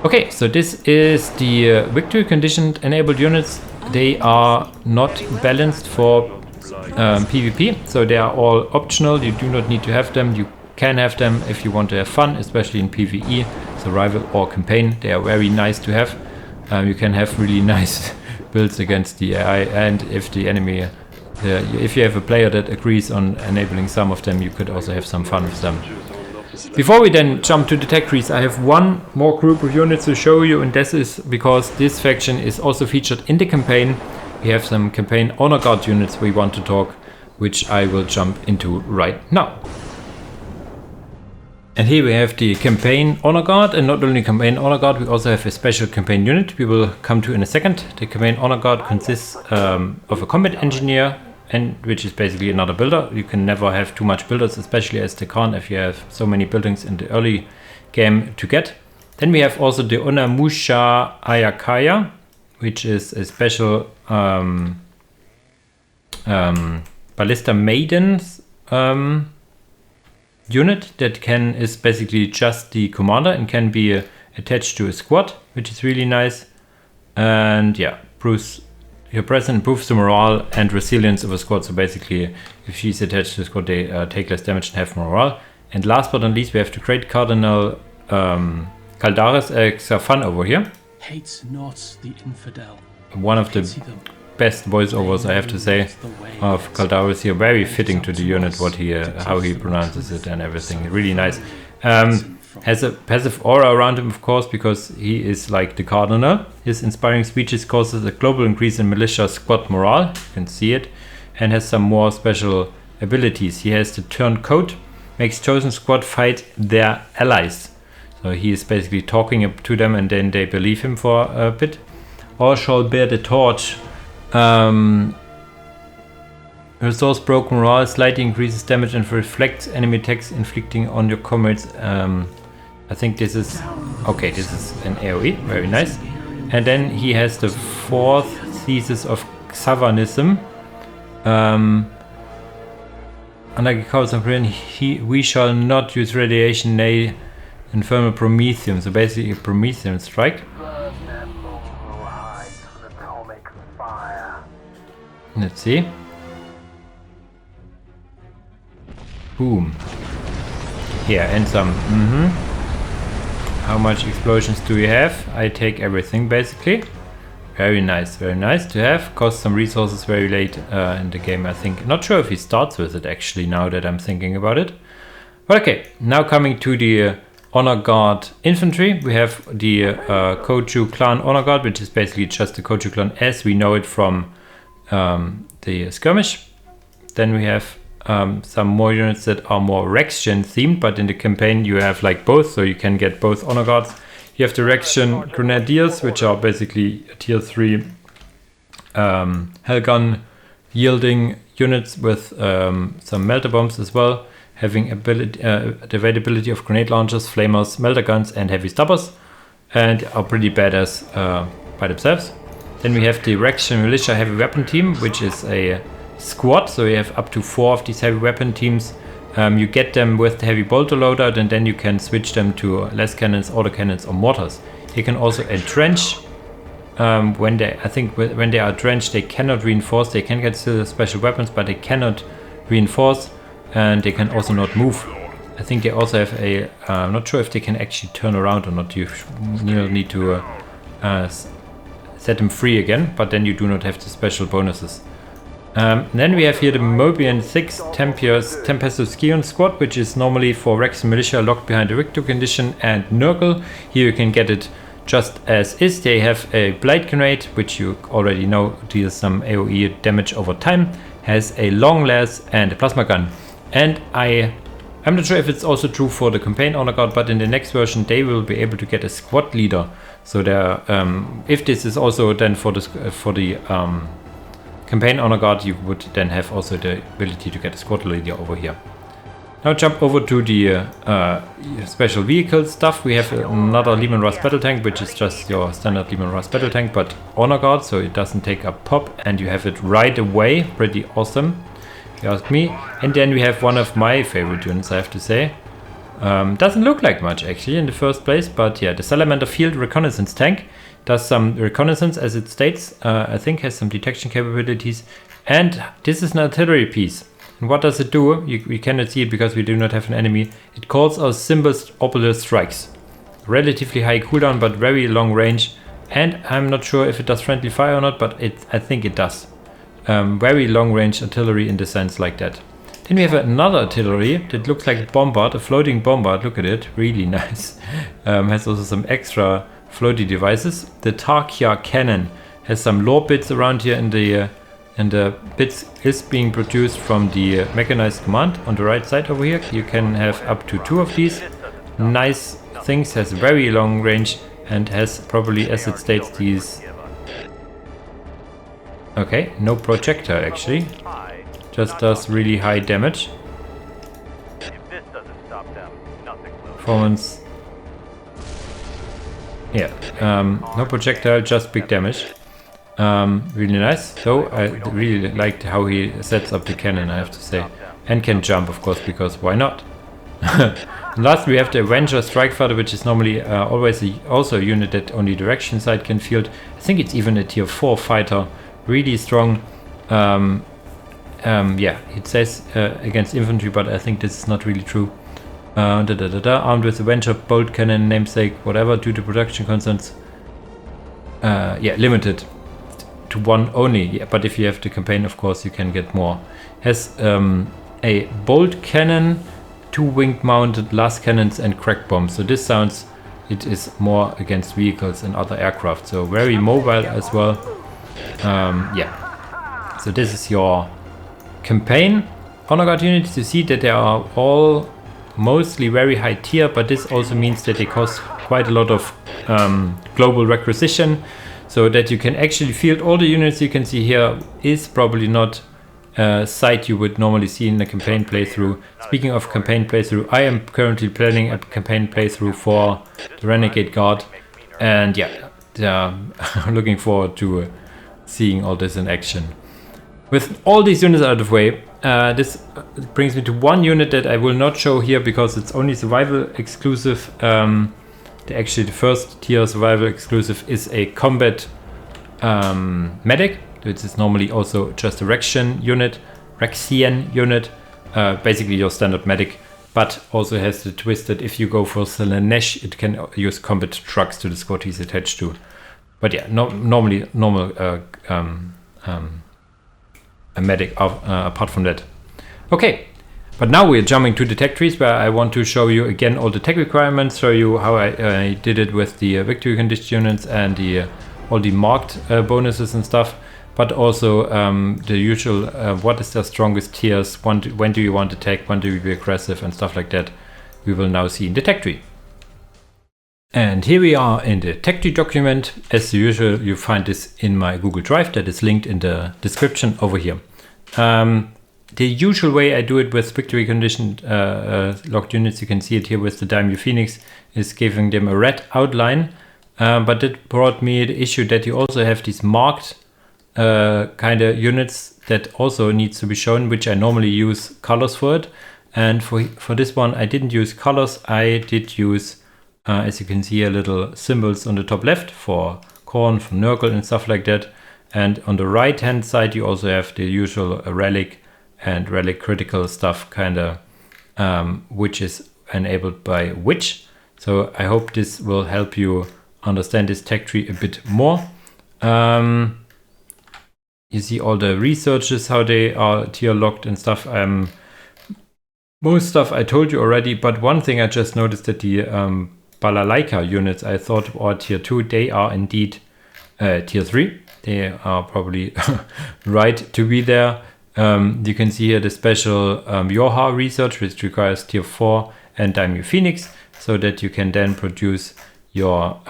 Speaker 1: Okay, so this is the victory conditioned enabled units. They are not balanced for PvP, so they are all optional. You do not need to have them. You can have them if you want to have fun, especially in PvE, survival or campaign. They are very nice to have. You can have really nice builds against the AI, and if the enemy, if you have a player that agrees on enabling some of them, you could also have some fun with them. Before we then jump to the Techtrees, I have one more group of units to show you, and this is because this faction is also featured in the campaign. We have some campaign honor guard units we want to talk, which I will jump into right now. And here we have the campaign honor guard, and not only campaign honor guard, we also have a special campaign unit we will come to in a second. The campaign honor guard consists of a combat engineer, and which is basically another builder. You can never have too much builders, especially as Tekarn, if you have so many buildings in the early game to get. Then we have also the Onamusha Ayakaya, which is a special Ballista Maidens unit that is basically just the commander and can be attached to a squad, which is really nice. And yeah, your presence improves the morale and resilience of a squad. So basically, if she's attached to the squad, they take less damage and have morale. And last but not least, we have the great Cardinal Caldaris Xafan over here.
Speaker 2: Hates not the infidel.
Speaker 1: One of the best voiceovers, I have to say, of Caldaris here. Very fitting to the unit, what he, how he pronounces it and everything. Really nice. Has a passive aura around him, of course, because he is like the Cardinal. His inspiring speeches causes a global increase in militia squad morale. You can see it. And has some more special abilities. He has the turncoat, makes chosen squad fight their allies. So he is basically talking to them and then they believe him for a bit. All shall bear the torch. Restores broken morale, slightly increases damage and reflects enemy attacks inflicting on your comrades. I think this is okay. This is an AoE, very nice. And then he has the fourth thesis of Xavanism. Unlike a of we shall not use radiation, nay, infernal Prometheum. So basically, a Prometheum strike. Let's see. Boom. Here, and some. How much explosions do we have? I take everything, basically. Very nice to have. Cost some resources very late in the game, I think. Not sure if he starts with it, actually, now that I'm thinking about it. But okay, now coming to the Honor Guard Infantry. We have the Koju Clan Honor Guard, which is basically just the Koju Clan as we know it from the skirmish. Then we have some more units that are more Rex-Gen themed, but in the campaign you have like both, so you can get both honor guards. You have the Rex-Gen Grenadiers, which are basically a tier 3 Hellgun yielding units with some melter bombs as well, having the availability of grenade launchers, flamers, melter guns, and heavy stoppers, and are pretty badass by themselves. Then we have the Rection Militia Heavy Weapon Team, which is a squad, so you have up to 4 of these heavy weapon teams. You get them with the heavy bolter loadout, and then you can switch them to less cannons, autocannons, or mortars. You can also entrench. When they are entrenched, they cannot reinforce. They can get still special weapons, but they cannot reinforce, and they can also not move. I think they also have a. I'm not sure if they can actually turn around or not. You need to set them free again, but then you do not have the special bonuses. Then we have here the Mobian 6 Tempestuous Scion squad, which is normally for Rex Militia locked behind the Victor condition and Nurgle. Here you can get it just as is. They have a Blight Grenade, which you already know deals some AoE damage over time, has a long las and a plasma gun. And I'm not sure if it's also true for the Campaign Honor Guard, but in the next version they will be able to get a squad leader. So there, if this is also then for the Campaign Honor Guard, you would then have also the ability to get a squad leader over here. Now jump over to the special vehicle stuff. We have another Leman Russ battle tank, which is just your standard Leman Russ battle tank, but Honor Guard, so it doesn't take up pop, and you have it right away. Pretty awesome, if you ask me. And then we have one of my favorite units, I have to say. Doesn't look like much actually in the first place, but yeah, the Salamander Field Reconnaissance Tank. Does some reconnaissance, as it states. I think has some detection capabilities. And this is an artillery piece. And what does it do? We cannot see it because we do not have an enemy. It calls out Simbus Orbital Strikes. Relatively high cooldown, but very long range. And I'm not sure if it does friendly fire or not, but I think it does. Very long range artillery in the sense like that. Then we have another artillery that looks like a bombard, a floating bombard. Look at it, really nice. Has also some extra floaty devices. The Tarkia cannon has some lore bits around here, and the bits is being produced from the mechanized command on the right side over here. You can have up to 2 of these. Nice things, has very long range, and has probably, as it states, these. Okay, no projectile actually. Just does really high damage. Performance. Yeah, no projectile, just big damage. Really nice. So I really liked how he sets up the cannon, I have to say. And can jump, of course, because why not? And last we have the Avenger Strike Fighter, which is normally always also a unit that only direction side can field. I think it's even a tier 4 fighter. Really strong. Yeah, it says against infantry, but I think this is not really true. Armed with Avenger bolt cannon, namesake, whatever, due to production concerns. Yeah, limited to 1 only. Yeah, but if you have the campaign, of course, you can get more. Has a bolt cannon, 2 winged mounted las cannons, and crack bombs. So this sounds, it is more against vehicles and other aircraft. So very mobile as well. Yeah. So this is your campaign honor guard units. You see that they are all mostly very high tier, but this also means that they cost quite a lot of global requisition, so that you can actually field all the units you can see here is probably not a sight you would normally see in a campaign playthrough. Speaking of campaign playthrough, I am currently planning a campaign playthrough for the Renegade Guard, and yeah, I'm looking forward to seeing all this in action. With all these units out of the way, this brings me to one unit that I will not show here because it's only survival exclusive. Actually, the first tier survival exclusive is a combat medic, which is normally also just a Rexian unit, basically your standard medic, but also has the twist that if you go for Slanesh, it can use combat trucks to the squad he's attached to. But yeah, normally normal a medic apart from that. Okay, but now we're jumping to the tech trees, where I want to show you again all the tech requirements, show you how I did it with the victory condition units and all the marked bonuses and stuff, but also the usual what is their strongest tiers, when do you want to attack, when do you be aggressive, and stuff like that. We will now see in the tech tree. And here we are in the tech tree document. As usual, you find this in my Google Drive that is linked in the description over here. The usual way I do it with victory condition locked units, you can see it here with the Daimyo Phoenix, is giving them a red outline. But it brought me the issue that you also have these marked kind of units that also needs to be shown, which I normally use colors for it. And for this one, I didn't use colors. I did use, as you can see here, little symbols on the top left for Khorne, for Nurgle and stuff like that. And on the right hand side, you also have the usual relic and relic critical stuff, kind of, which is enabled by Witch. So I hope this will help you understand this tech tree a bit more. You see all the researches, how they are tier locked and stuff. Most stuff I told you already, but one thing I just noticed that the Balalaika units I thought are tier 2, they are indeed tier 3. They are probably right to be there. You can see here the special Yorha research, which requires tier 4 and Daimyo Phoenix, so that you can then produce your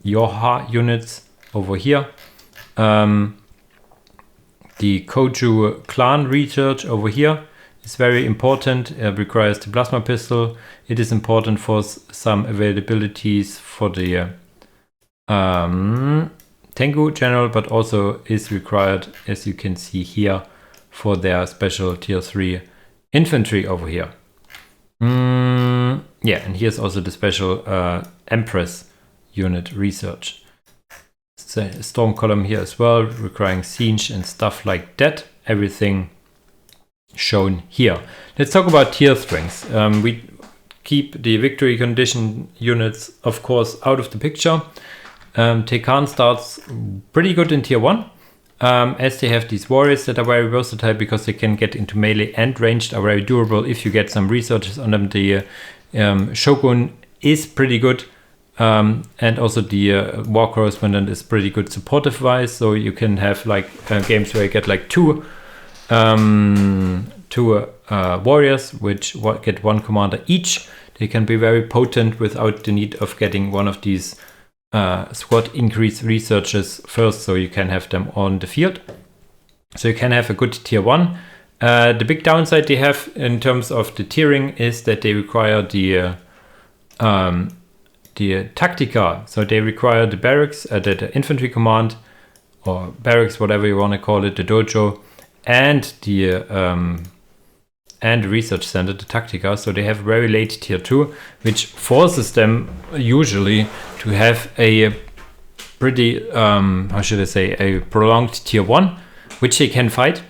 Speaker 1: Yorha units over here. The Koju clan research over here is very important. It requires the plasma pistol. It is important for some availabilities for the Tengu general, but also is required, as you can see here, for their special tier 3 infantry over here. Yeah, and here's also the special Empress unit research. Storm column here as well, requiring siege and stuff like that. Everything shown here. Let's talk about tier strengths. We keep the victory condition units, of course, out of the picture. Tekarn starts pretty good in tier 1, as they have these warriors that are very versatile because they can get into melee and ranged, are very durable if you get some researches on them. The Shogun is pretty good. And also the war correspondent is pretty good supportive wise, so you can have like games where you get like two warriors which get one commander each. They can be very potent without the need of getting one of these squad increase researches first, so you can have them on the field. So you can have a good tier 1. The big downside they have in terms of the tiering is that they require the Tactica, so they require the barracks, the infantry command, or barracks, whatever you want to call it, the dojo, and the research center, the Tactica. So they have very late tier 2, which forces them usually to have a pretty, how should I say, a prolonged tier 1, which they can fight.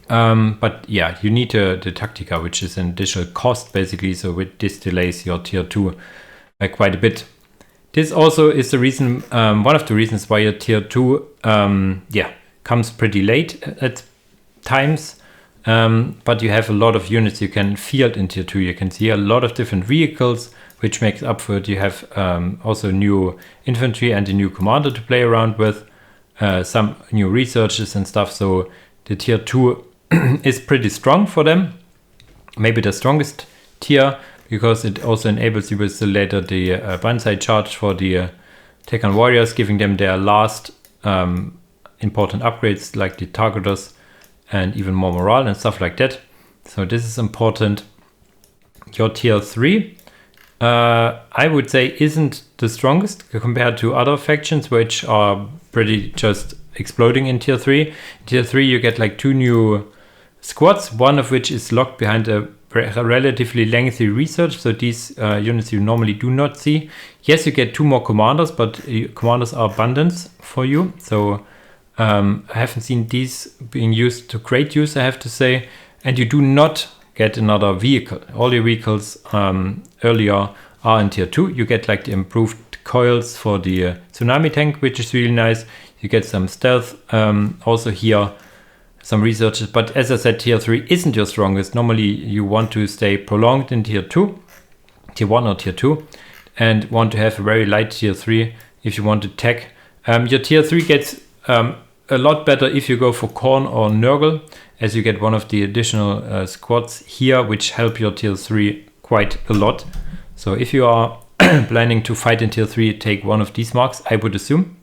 Speaker 1: But yeah, you need the Tactica, which is an additional cost basically. So this delays your tier 2 quite a bit. This also is the reason, one of the reasons why your tier 2 comes pretty late at times, but you have a lot of units you can field in tier 2. You can see a lot of different vehicles, which makes up for it. You have also new infantry and a new commander to play around with, some new researches and stuff. So the tier 2 is pretty strong for them, maybe the strongest tier, because it also enables you with later the banzai charge for the Tekarn warriors, giving them their last important upgrades like the targeters and even more morale and stuff like that. So this is important. Your tier 3, I would say, isn't the strongest compared to other factions, which are pretty just exploding in tier 3. In tier 3 you get like 2 new squads, one of which is locked behind a relatively lengthy research, so these units you normally do not see. Yes, you get 2 more commanders, but commanders are abundance for you, so I haven't seen these being used to great use, I have to say. And you do not get another vehicle. All your vehicles earlier are in tier 2. You get like the improved coils for the tsunami tank, which is really nice. You get some stealth also here, some researches, but as I said, tier 3 isn't your strongest. Normally you want to stay prolonged in tier 2, tier 1 or tier 2, and want to have a very light tier 3 if you want to tech. Your tier 3 gets a lot better if you go for Khorne or Nurgle, as you get one of the additional squads here, which help your tier 3 quite a lot. So if you are planning to fight in tier 3, take one of these marks, I would assume.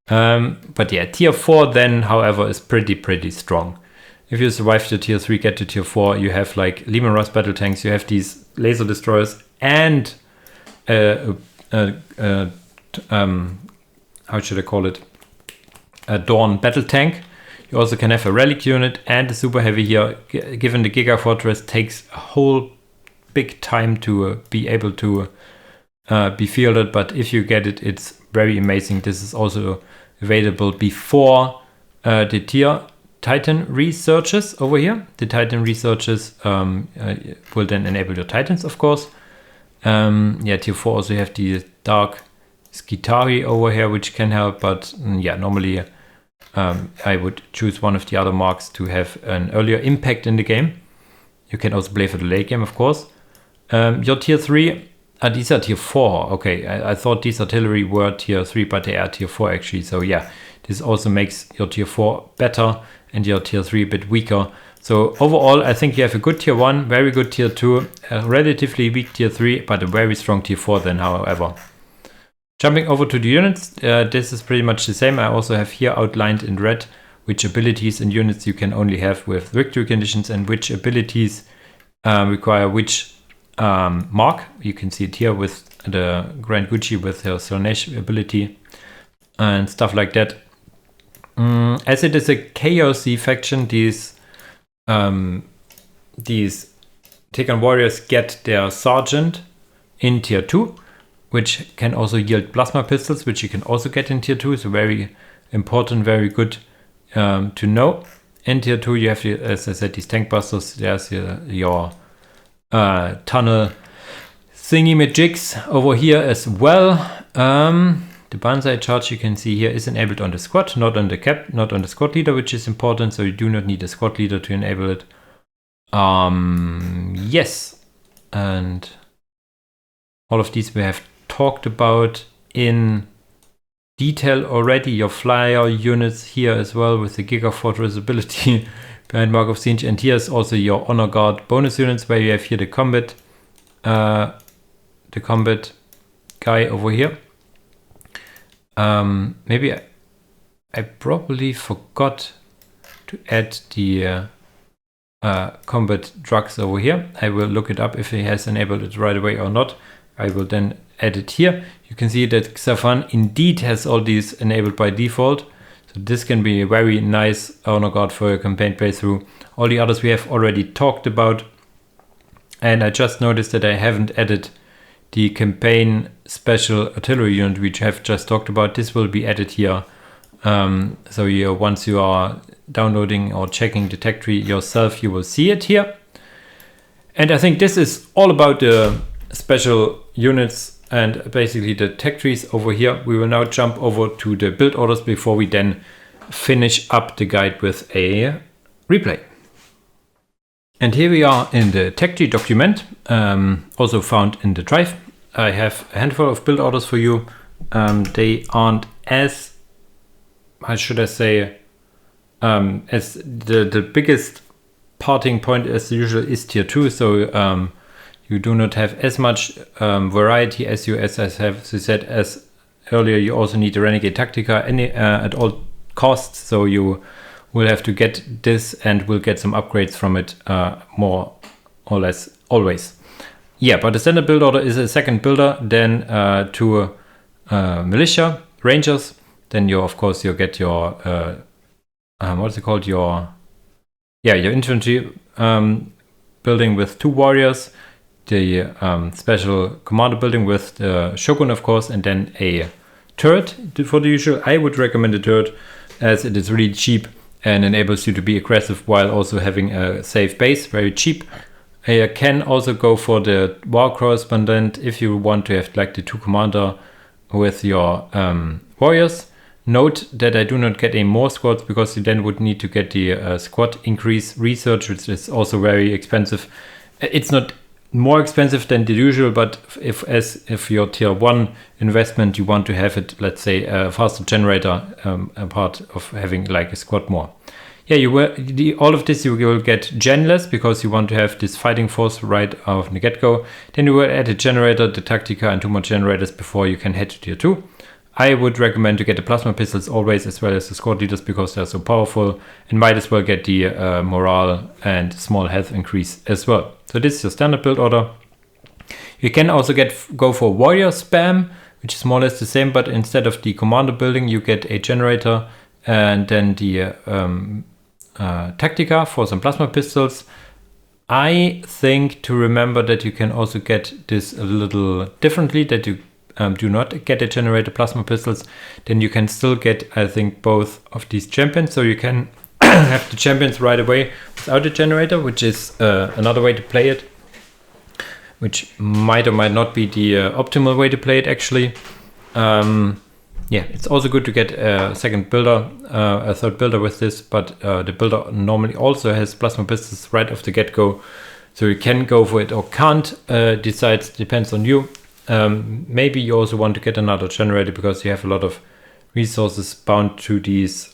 Speaker 1: But yeah, tier 4 then, however, is pretty strong. if you survive to tier 3, get to tier 4, you have like Lehman Russ battle tanks, you have these laser destroyers, and how should I call it? A Dawn battle tank. You also can have a relic unit and a super heavy here. Given the Giga Fortress takes a whole big time to be able to be fielded, but if you get it, it's very amazing. This is also available before the tier Titan researches over here. The Titan researches will then enable your Titans, of course. Yeah, tier 4 also have the Dark Skitari over here, which can help, but yeah, normally I would choose one of the other marks to have an earlier impact in the game. You can also play for the late game, of course. Your tier 3, these are tier 4. Okay, I thought these artillery were tier 3, but they are tier 4 actually. So yeah, this also makes your tier 4 better and your tier 3 a bit weaker. So overall, I think you have a good tier 1, very good tier 2, a relatively weak tier 3, but a very strong tier 4 then, however. Jumping over to the units, this is pretty much the same. I also have here outlined in red which abilities and units you can only have with victory conditions and which abilities require which mark. You can see it here with the Grand Gucci with her Slanesh ability and stuff like that. As it is a chaosy faction, these Tekarn warriors get their sergeant in tier 2, which can also yield plasma pistols, which you can also get in tier 2. So very important, very good to know. In tier 2 you have, as I said, these tank busters. There's your tunnel thingy majigs over here as well. The Banzai charge you can see here is enabled on the squad, not on the cap, not on the squad leader, which is important. So you do not need a squad leader to enable it. Yes, and all of these we have talked about in detail already. Your flyer units here as well with the Giga Fortress ability behind Mark of Siege, and here's also your Honor Guard bonus units where you have here the combat guy over here. Maybe I probably forgot to add the combat drugs over here. I will look it up if he has enabled it right away or not. I will then add it here. You can see that Xafan indeed has all these enabled by default. So this can be a very nice honor guard for your campaign playthrough. All the others we have already talked about. And I just noticed that I haven't added the campaign special artillery unit, which I have just talked about. This will be added here. So once you are downloading or checking the tech tree yourself, you will see it here. And I think this is all about the special units and basically the tech trees over here. We will now jump over to the build orders before we then finish up the guide with a replay. And here we are in the tech tree document, also found in the drive. I have a handful of build orders for you. They aren't as, how should I say, as the biggest parting point as usual is tier 2. So you do not have as much variety as I have said as earlier. You also need a Renegade Tactica at all costs. So you will have to get this and will get some upgrades from it more or less always. Yeah, but the standard build order is a second builder, then to militia, rangers. Then of course you get your what's it called? Your infantry building with 2 warriors, the special commander building with the Shogun, of course, and then a turret for the usual. I would recommend a turret as it is really cheap and enables you to be aggressive while also having a safe base, very cheap. You can also go for the war correspondent if you want to have like the 2 commander with your warriors. Note that I do not get any more squads because you then would need to get the squad increase research, which is also very expensive. It's not more expensive than the usual, but if your tier 1 investment you want to have it, let's say a faster generator, a part of having like a squad more. Yeah, all of this you will get genless because you want to have this fighting force right out of the get-go. Then you will add a generator, the Tactica, and 2 more generators before you can head to tier 2. I would recommend to get the plasma pistols always, as well as the squad leaders, because they're so powerful, and might as well get the morale and small health increase as well. So this is your standard build order. You can also go for warrior spam, which is more or less the same, but instead of the commander building, you get a generator and then the Tactica for some plasma pistols. I think to remember that you can also get this a little differently, that you do not get a generator plasma pistols. Then you can still get, I think, both of these champions. So you can have the champions right away without a generator, which is another way to play it, which might or might not be the optimal way to play it actually. Yeah, it's also good to get a second builder, a third builder with this, but the builder normally also has plasma pistols right off the get-go, so you can go for it or can't, depends on you. Maybe you also want to get another generator because you have a lot of resources bound to these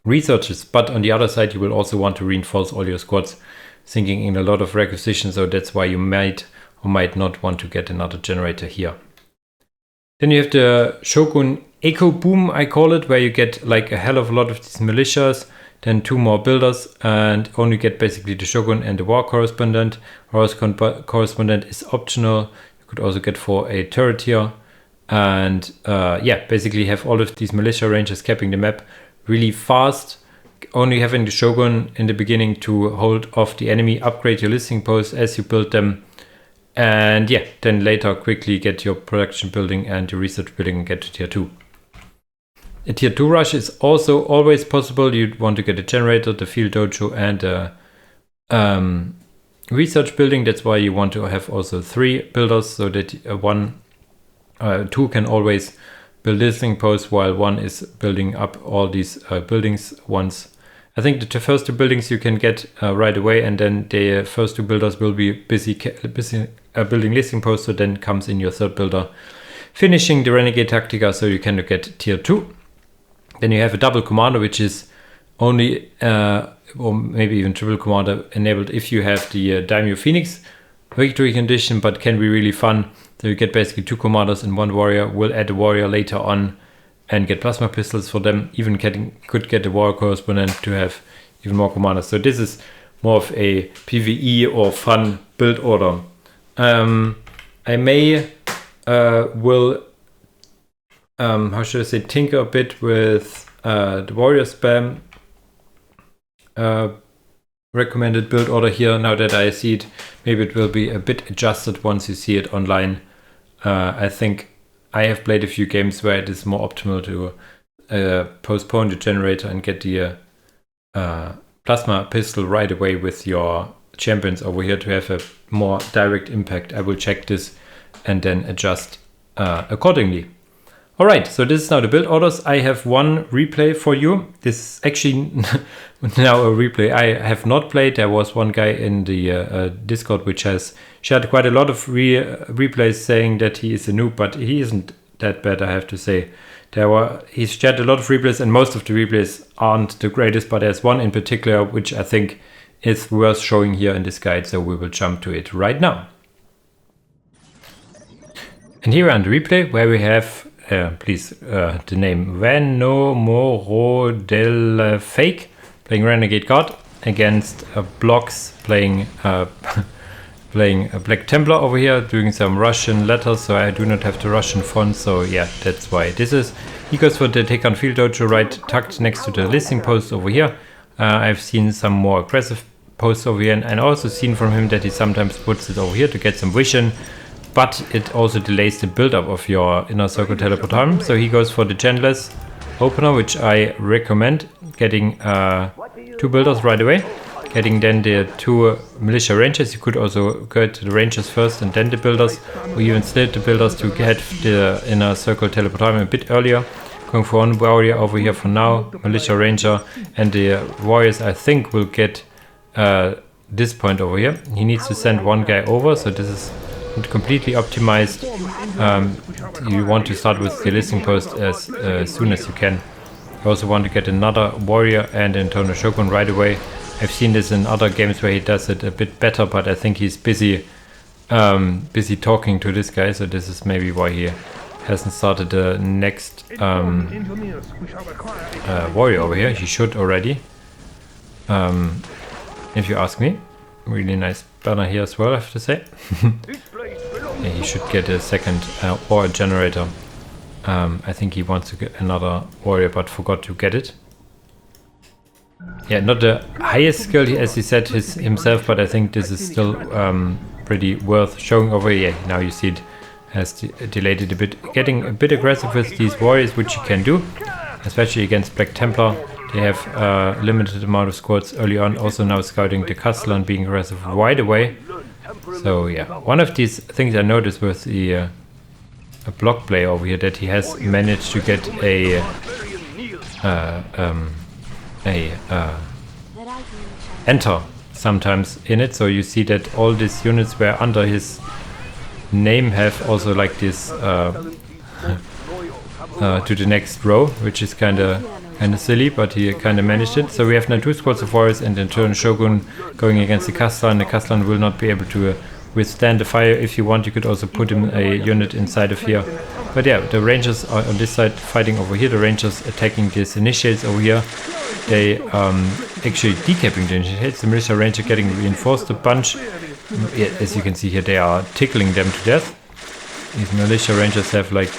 Speaker 1: researches, but on the other side you will also want to reinforce all your squads, thinking in a lot of requisition, so that's why you might or might not want to get another generator here. Then you have the Shogun Echo Boom, I call it, where you get like a hell of a lot of these militias, then 2 more builders, and only get basically the Shogun and the War Correspondent. War Correspondent is optional. You could also get for a turret here. And yeah, basically have all of these militia rangers capping the map really fast. Only having the Shogun in the beginning to hold off the enemy, upgrade your listing posts as you build them. And yeah, then later quickly get your production building and your research building and get to tier 2. A tier 2 rush is also always possible. You'd want to get a generator, the field dojo, and a research building. That's why you want to have also 3 builders, so that 2 can always build listing posts while 1 is building up all these buildings once. I think the first 2 buildings you can get right away, and then the first 2 builders will be busy building listing posts, so then comes in your third builder, finishing the Renegade Tactica, so you can get tier 2. Then you have a double commander, which is only, or maybe even triple commander enabled if you have the Daimyo Phoenix victory condition, but can be really fun. So you get basically 2 commanders and 1 warrior. We'll add a warrior later on and get plasma pistols for them. Even could get a war correspondent to have even more commanders. So this is more of a PvE or fun build order. I may will how should I say, tinker a bit with the warrior spam recommended build order here. Now that I see it, maybe it will be a bit adjusted once you see it online. I think I have played a few games where it is more optimal to postpone the generator and get the plasma pistol right away with your champions over here to have a more direct impact. I will check this and then adjust accordingly. Alright, so this is now the build orders. I have one replay for you. This is actually now a replay I have not played. There was one guy in the Discord which has shared quite a lot of replays saying that he is a noob, but he isn't that bad, I have to say. He's shared a lot of replays, and most of the replays aren't the greatest, but there's one in particular which I think is worth showing here in this guide, so we will jump to it right now. And here on the replay where we have the name Venomoro del Fake playing Renegade God against Blocks playing playing a Black Templar over here, doing some Russian letters, so I do not have the Russian font, so yeah, that's why this is. He goes for the Tekarn Field Dojo right tucked next to the listing post over here. I've seen some more aggressive posts over here, and I also seen from him that he sometimes puts it over here to get some vision, but it also delays the build-up of your inner circle teleport time. So he goes for the Genless opener, which I recommend, getting 2 builders right away, getting then the 2 militia rangers. You could also go to the rangers first and then the builders, or even split the builders to get the inner circle teleport time a bit earlier. Going for 1 warrior over here for now, militia ranger, and the warriors I think will get this point over here. He needs to send 1 guy over, so this is completely optimized. You want to start with the listing post as soon as you can. You also want to get another warrior and an internal shogun right away. I've seen this in other games where he does it a bit better, but I think he's busy talking to this guy, so this is maybe why he hasn't started the next warrior over here. He should already, if you ask me. Really nice banner here as well, I have to say. Yeah, he should get a second ore generator. I think he wants to get another warrior, but forgot to get it. Yeah, not the highest skill as he said himself, but I think this is still pretty worth showing over here. Yeah, now you see it has delayed it a bit. Getting a bit aggressive with these warriors, which you can do, especially against Black Templar. They have a limited amount of squads early on. Also now scouting the castle and being aggressive right away. So yeah, one of these things I noticed with the block play over here, that he has managed to get a enter sometimes in it. So you see that all these units were under his name have also like this to the next row, which is kind of silly, but he kind of managed it. So we have now 2 squads of warriors and in turn Shogun going against the Castellan. The Castellan will not be able to withstand the fire. If you want, you could also put him a unit inside of here. But yeah, the Rangers are on this side fighting over here. The Rangers attacking these initiates over here. They actually decapping the initiates. The Militia Ranger getting reinforced a bunch. Yeah, as you can see here, they are tickling them to death. These Militia Rangers have like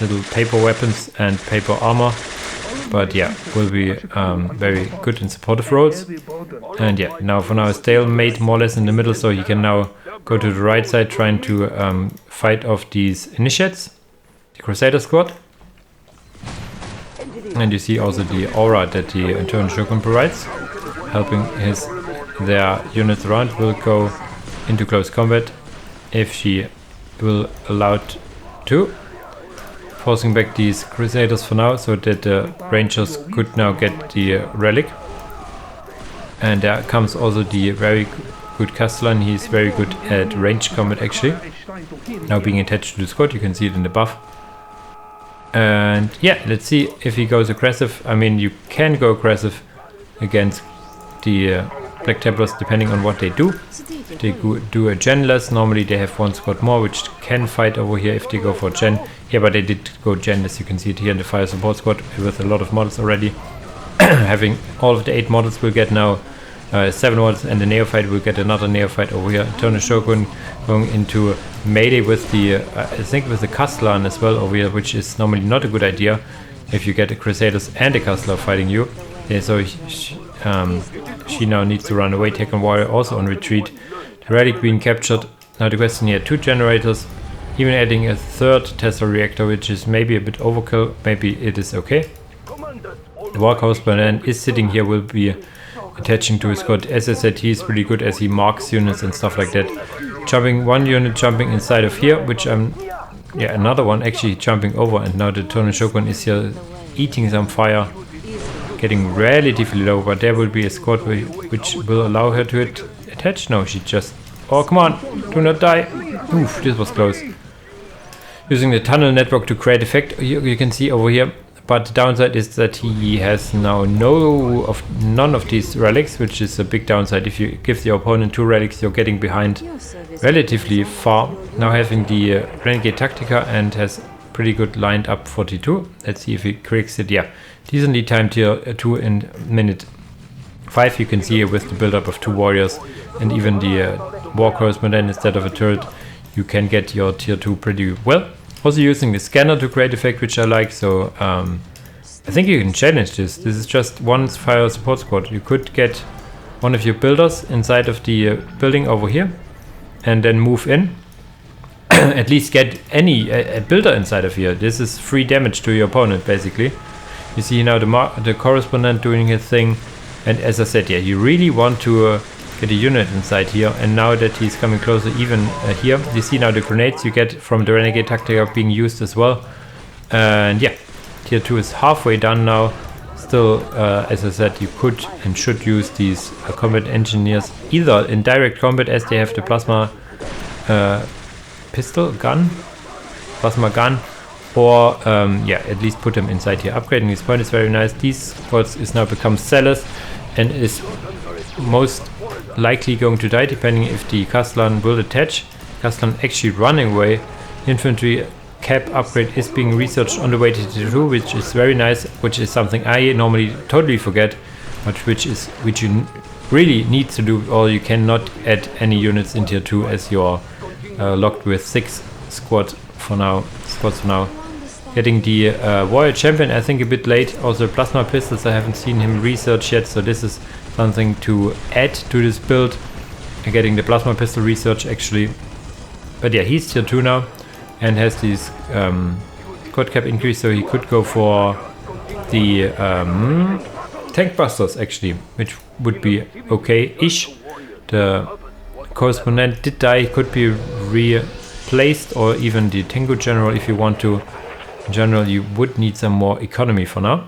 Speaker 1: little paper weapons and paper armor. But yeah, will be very good in supportive roles. And yeah, now for now stalemate more or less in the middle, so he can now go to the right side trying to fight off these initiates, the Crusader squad. And you see also the aura that the internal Shogun provides, helping their units around. Will go into close combat if she will allow it to. Forcing back these Crusaders for now, so that the Rangers could now get the relic. And there comes also the very good Castellan. He's very good at range combat actually. Now being attached to the squad, you can see it in the buff. And yeah, let's see if he goes aggressive. I mean, you can go aggressive against the Black Templars depending on what they do. If they do a genless, normally they have 1 squad more, which can fight over here if they go for gen. Yeah, but they did go gen, as you can see it here in the fire support squad with a lot of models already. Having all of the 8 models, will get now 7 models, and the Neophyte will get another Neophyte over here. Eternal Shogun going into melee with the, I think with the Castellan as well over here, which is normally not a good idea if you get the Crusaders and the Castellan fighting you. Yeah, so she now needs to run away. Tekarn Warrior also on retreat. The relic being captured. Now the question here, 2 generators, even adding a 3rd Tesla reactor, which is maybe a bit overkill. Maybe it is okay. The War Correspondent is sitting here, will be attaching to his squad. As I said, he is pretty good as he marks units and stuff like that. Jumping 1 unit, jumping inside of here, which yeah, another one actually jumping over, and now the Eternal Shogun is here eating some fire, getting relatively low, but there will be a squad which will allow her to attach. No, she just... Oh, come on! Do not die! Oof, this was close. Using the tunnel network to create effect, you can see over here. But the downside is that he has now none of these relics, which is a big downside. If you give the opponent 2 relics, you're getting behind relatively far. Now having the Renegade Tactica and has pretty good lined up 42. Let's see if he cracks it. Yeah, decently timed tier 2 in minute 5. You can see here with the build-up of 2 warriors and even the War Correspondent instead of a turret, you can get your tier 2 pretty well. Also using the scanner to create effect, which I like, so I think you can challenge this. This is just 1 fire support squad. You could get one of your builders inside of the building over here and then move in. At least get a builder inside of here. This is free damage to your opponent basically. You see now the Correspondent doing his thing, and as I said, yeah, you really want to get a unit inside here, and now that he's coming closer even here, you see now the grenades you get from the Renegade Tactica being used as well. And yeah, tier 2 is halfway done now. Still, as I said, you could and should use these combat engineers either in direct combat as they have the plasma plasma gun, or yeah, at least put them inside here. Upgrading this point is very nice. These squads is now become sellers and is most likely going to die depending if the Castellan will attach. Castellan actually running away. Infantry cap upgrade is being researched on the way to tier 2, which is very nice, which is something I normally totally forget, but which you really need to do, or you cannot add any units in tier 2 as you're locked with 6 squads for now. Getting the warrior champion, I think a bit late. Also plasma pistols, I haven't seen him research yet, so this is something to add to this build. Getting the plasma pistol research actually. But yeah, he's tier 2 now and has this squad cap increase, so he could go for the tank busters actually, which would be okay-ish. The correspondent did die, he could be replaced, or even the Tango General if you want to. In general, you would need some more economy for now.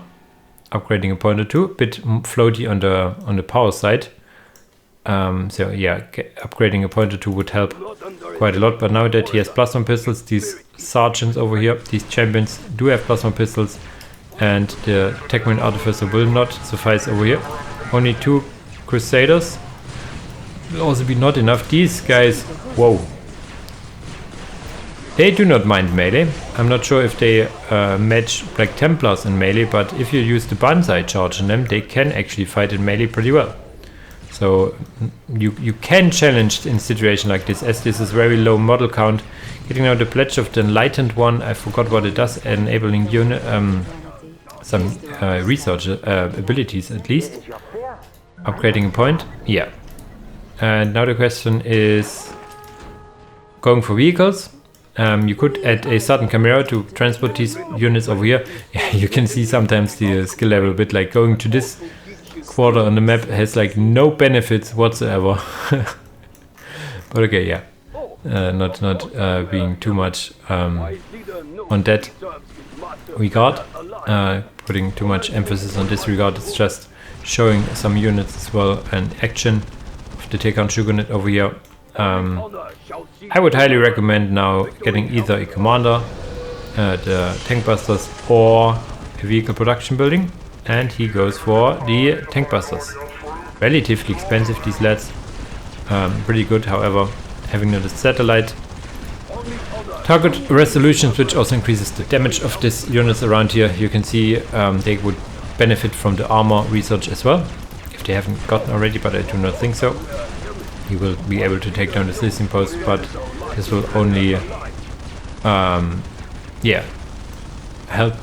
Speaker 1: Upgrading a point or two, a bit floaty on the power side. So yeah, upgrading a point or two would help quite a lot. But now that he has plasma pistols, these sergeants over here, these champions do have plasma pistols, and the Tekarn Artificer will not suffice over here. Only 2 Crusaders will also be not enough. These guys, whoa. They do not mind melee. I'm not sure if they match Black Templars in melee, but if you use the Banzai charge on them, they can actually fight in melee pretty well. So you can challenge in a situation like this, as this is very low model count. Getting now the Pledge of the Enlightened one, I forgot what it does, enabling some research abilities at least. Upgrading a point, yeah. And now the question is going for vehicles. You could add a sudden camera to transport these units over here. Yeah, you can see sometimes the skill level a bit like going to this quarter on the map has like no benefits whatsoever. But okay, yeah, not being too much on that regard, putting too much emphasis on this regard. It's just showing some units as well and action of the Tekarn Shogunate over here. I would highly recommend now getting either a commander, the tank busters, or a vehicle production building, and he goes for the tank busters. Relatively expensive, these lads, pretty good. However, having the satellite target resolutions, which also increases the damage of these units around here. You can see they would benefit from the armor research as well, if they haven't gotten already, but I do not think so. He will be able to take down this listening post, but this will only yeah, help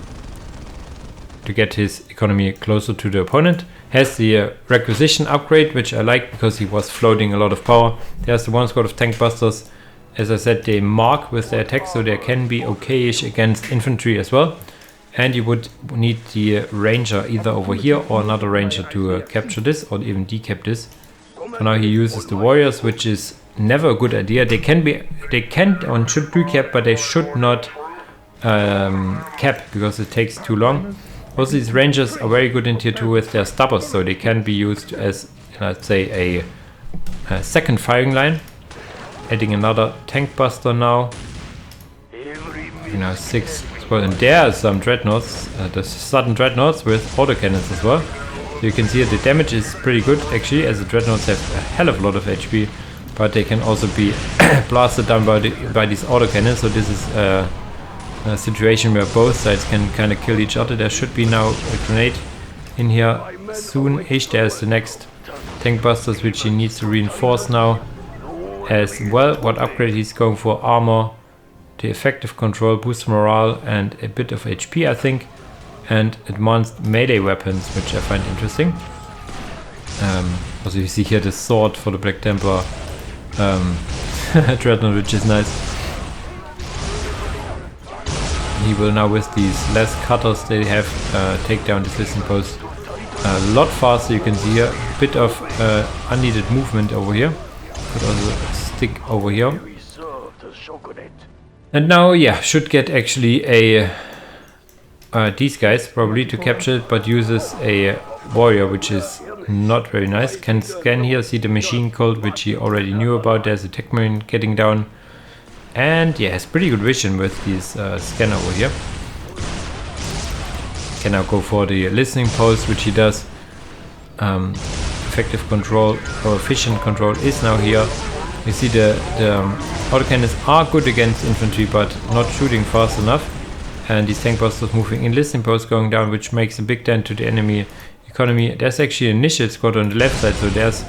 Speaker 1: to get his economy closer to the opponent. Has the requisition upgrade, which I like because he was floating a lot of power. There's the 1 squad of tank busters. As I said, they mark with their attack, so they can be okay-ish against infantry as well. And you would need the ranger either over here or another ranger to capture this, or even decap this. For now he uses the warriors, which is never a good idea. They can and should recap, but they should not cap, because it takes too long. Also, these rangers are very good in tier 2 with their stubbers, so they can be used as, let's say, a second firing line. Adding another tank buster now. You know, 6. Well, and there are some dreadnoughts, the sudden dreadnoughts with autocannons as well. So you can see that the damage is pretty good actually, as the dreadnoughts have a hell of a lot of HP, but they can also be blasted down by these autocannons. So this is a situation where both sides can kind of kill each other. There should be now a grenade in here soon-ish. There's the next tank busters, which he needs to reinforce now as well. What upgrade he's going for? Armor, the effective control, boost morale, and a bit of HP, I think, and advanced melee weapons, which I find interesting. Also you see here the sword for the Black Templar dreadnought, which is nice. He will now, with these less cutters they have, take down this listening post a lot faster. You can see here a bit of unneeded movement over here. Could also stick over here. And now, yeah, should get actually a these guys probably to capture it, but uses a warrior, which is not very nice. Can scan here, see the machine code, which he already knew about. There's a tech marine getting down, and yeah, has pretty good vision with this scanner over here. Can now go for the listening post, which he does. Effective control or efficient control is now here. You see the autocannons are good against infantry, but not shooting fast enough. And these tank busters moving in, listening posts going down, which makes a big dent to the enemy economy. There's actually an initial squad on the left side, so there's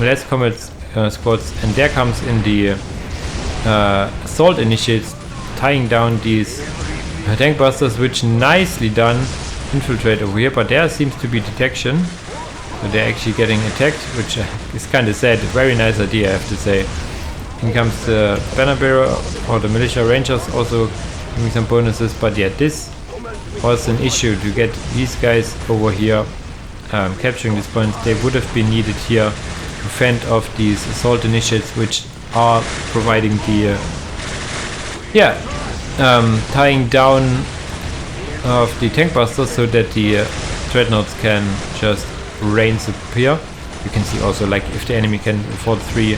Speaker 1: less combat squads, and there comes in the assault initiates, tying down these tank busters, which nicely done infiltrate over here, but there seems to be detection, so they're actually getting attacked, which is kind of sad. Very nice idea, I have to say. In comes the banner bearer or the militia rangers, also giving some bonuses, but yeah, this was an issue to get these guys over here capturing these points. They would have been needed here to fend off these assault initiates, which are providing the tying down of the tank busters, so that the dreadnoughts can just rain superior. You can see also, like, if the enemy can afford 3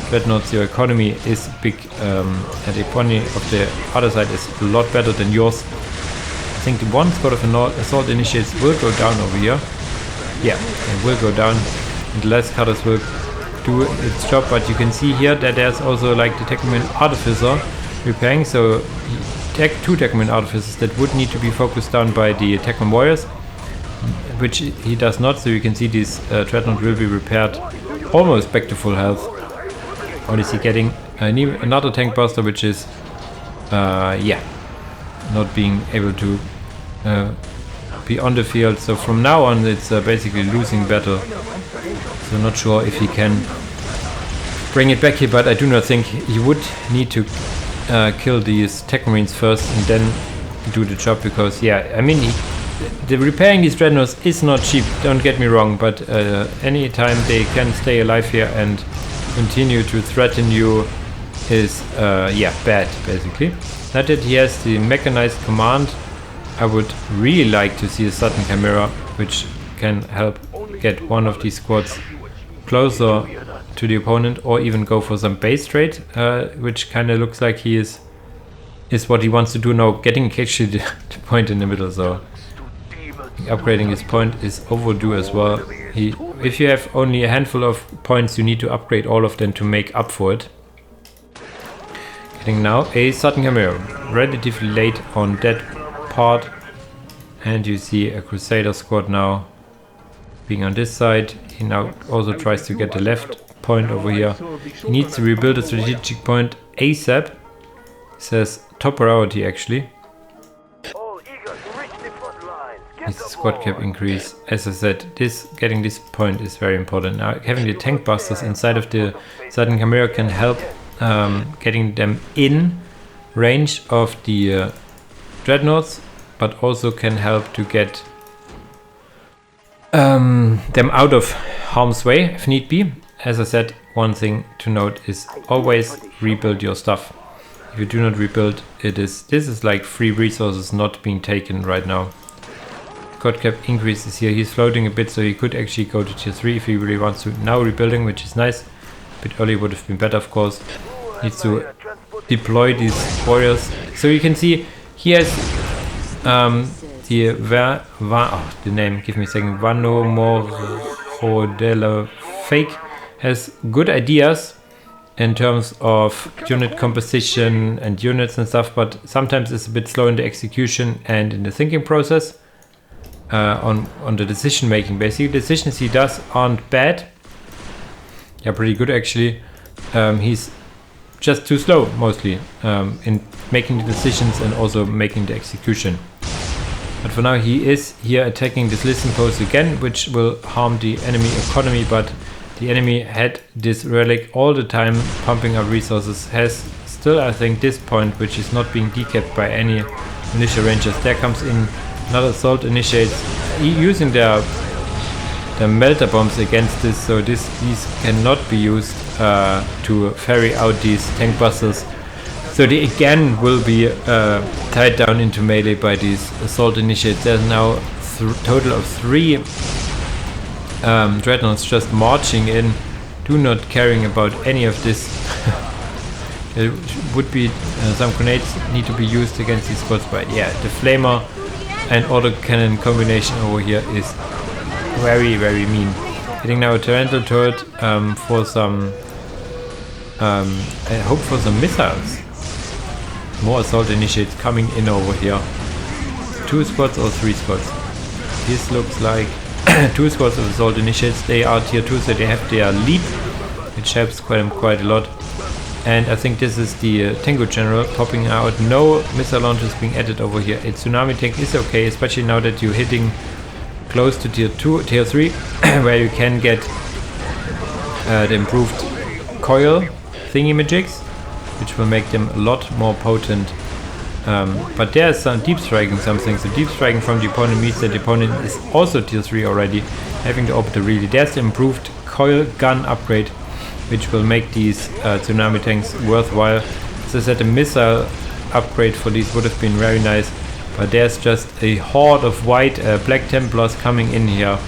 Speaker 1: dreadnoughts, your economy is big, and the economy of the other side is a lot better than yours. I think the one squad of assault initiates will go down over here. Yeah, it will go down, and the last cutters will do its job, but you can see here that there's also, like, the Tekarn artificer repairing, so 2 Tekarn artificers that would need to be focused down by the Tekarn warriors, which he does not, so you can see this dreadnought will be repaired almost back to full health. Or is he getting another tank buster, which is not being able to be on the field. So from now on it's basically losing battle, so not sure if he can bring it back here, but I do not think he would need to kill these tech marines first and then do the job, because I mean, the repairing these dreadnoughts is not cheap, don't get me wrong, but anytime they can stay alive here and continue to threaten you is bad, basically. Now that he has the mechanized command, I would really like to see a sudden chimera, which can help get one of these squads closer to the opponent, or even go for some base trade, which kind of looks like he is what he wants to do now, getting actually the point in the middle. So upgrading his point is overdue as well. If you have only a handful of points, you need to upgrade all of them to make up for it. Getting now a sudden chimera, relatively late on that part, and you see a Crusader squad now being on this side. He now also tries to get the left point over here. He needs to rebuild a strategic point ASAP. It says top priority actually. His squad cap increase. As I said, getting this point is very important. Now having the tank busters inside of the sudden chimera can help getting them in range of the dreadnoughts, but also can help to get them out of harm's way if need be. As I said, one thing to note is always rebuild your stuff. If you do not rebuild, this is like free resources not being taken right now. Squad cap increases here. He's floating a bit, so he could actually go to tier 3 if he really wants to. Now rebuilding, which is nice. A bit early would have been better, of course. Needs to deploy these warriors. So you can see he has the name, give me a second, Vano Morodella Fake has good ideas in terms of unit composition and units and stuff, but sometimes it's a bit slow in the execution and in the thinking process, on the decision making. Basically, decisions he does aren't bad. Yeah, pretty good actually. He's just too slow mostly in making the decisions and also making the execution. But for now he is here attacking this listen post again, which will harm the enemy economy, but the enemy had this relic all the time pumping up resources, has still I think this point, which is not being decapped by any militia rangers. There comes in another assault initiates using their melter bombs against this, so these cannot be used to ferry out these tank busters. So they again will be tied down into melee by these assault initiates. There's now a total of 3 dreadnoughts just marching in, do not caring about any of this. There would be some grenades need to be used against these squads, but yeah, the flamer and autocannon combination over here is very, very mean. Hitting now a torrential turret for some I hope for some missiles. More assault initiates coming in over here. 2 squads or 3 squads? This looks like 2 squads of assault initiates. They are tier 2, so they have their leap, which helps quite a lot. And I think this is the Tango General popping out. No missile launchers being added over here. A tsunami tank is okay, especially now that you're hitting close to tier 2, tier 3, where you can get the improved coil thingy-majigs, which will make them a lot more potent. But there's some deep striking something. So deep striking from the opponent means that the opponent is also tier 3 already, having the orbital really. There's the improved coil gun upgrade, which will make these tsunami tanks worthwhile. As I said, a missile upgrade for these would have been very nice, but there's just a horde of white Black Templars coming in here,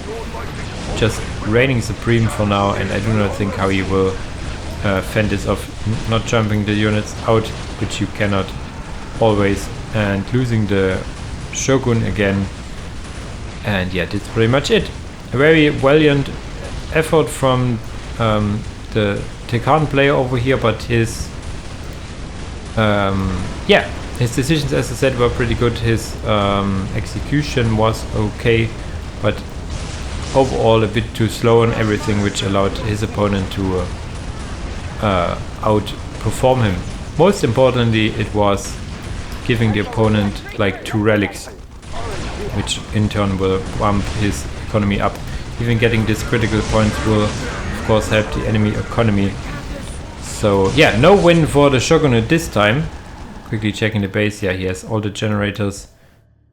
Speaker 1: just reigning supreme for now, and I do not think how he will fend this off, not jumping the units out, which you cannot always, and losing the Shogun again. And yeah, that's pretty much it. A very valiant effort from the Tekarn player over here, but his his decisions, as I said, were pretty good. His execution was okay, but overall a bit too slow on everything, which allowed his opponent to outperform him. Most importantly, it was giving the opponent like 2 relics, which in turn will bump his economy up. Even getting these critical points will of course help the enemy economy. So yeah, no win for the Shogunate this time. Quickly checking the base. Yeah, he has all the generators,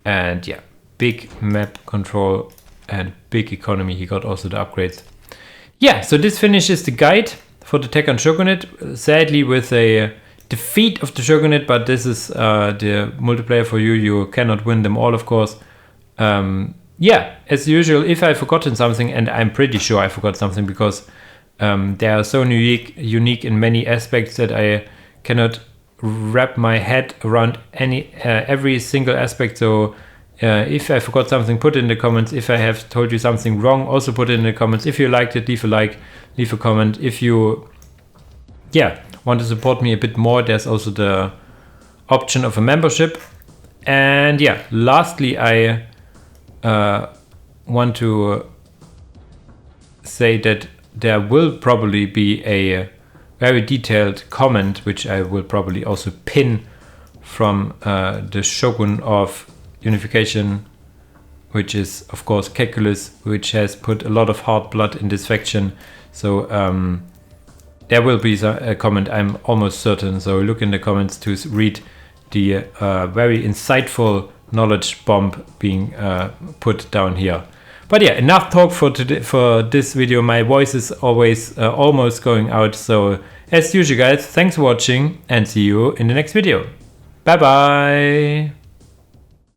Speaker 1: and yeah, big map control and big economy. He got also the upgrades. Yeah, so this finishes the guide for the Tekarn Shogunate. Sadly with a defeat of the Shogunate, but this is the multiplayer for you. You cannot win them all, of course. Yeah, as usual, if I've forgotten something, and I'm pretty sure I forgot something, because they are so unique in many aspects that I cannot wrap my head around every single aspect. So if I forgot something, put it in the comments. If I have told you something wrong, also put it in the comments. If you liked it, leave a like, leave a comment. If you want to support me a bit more, there's also the option of a membership. And yeah, lastly, I want to say that there will probably be a very detailed comment, which I will probably also pin, from the Shogun of Unification, which is of course Calculus, which has put a lot of hard blood in this faction. So there will be a comment, I'm almost certain. So look in the comments to read the very insightful knowledge bomb being put down here. But yeah, enough talk for today, for this video. My voice is always almost going out. So as usual, guys, thanks for watching, and see you in the next video. Bye bye.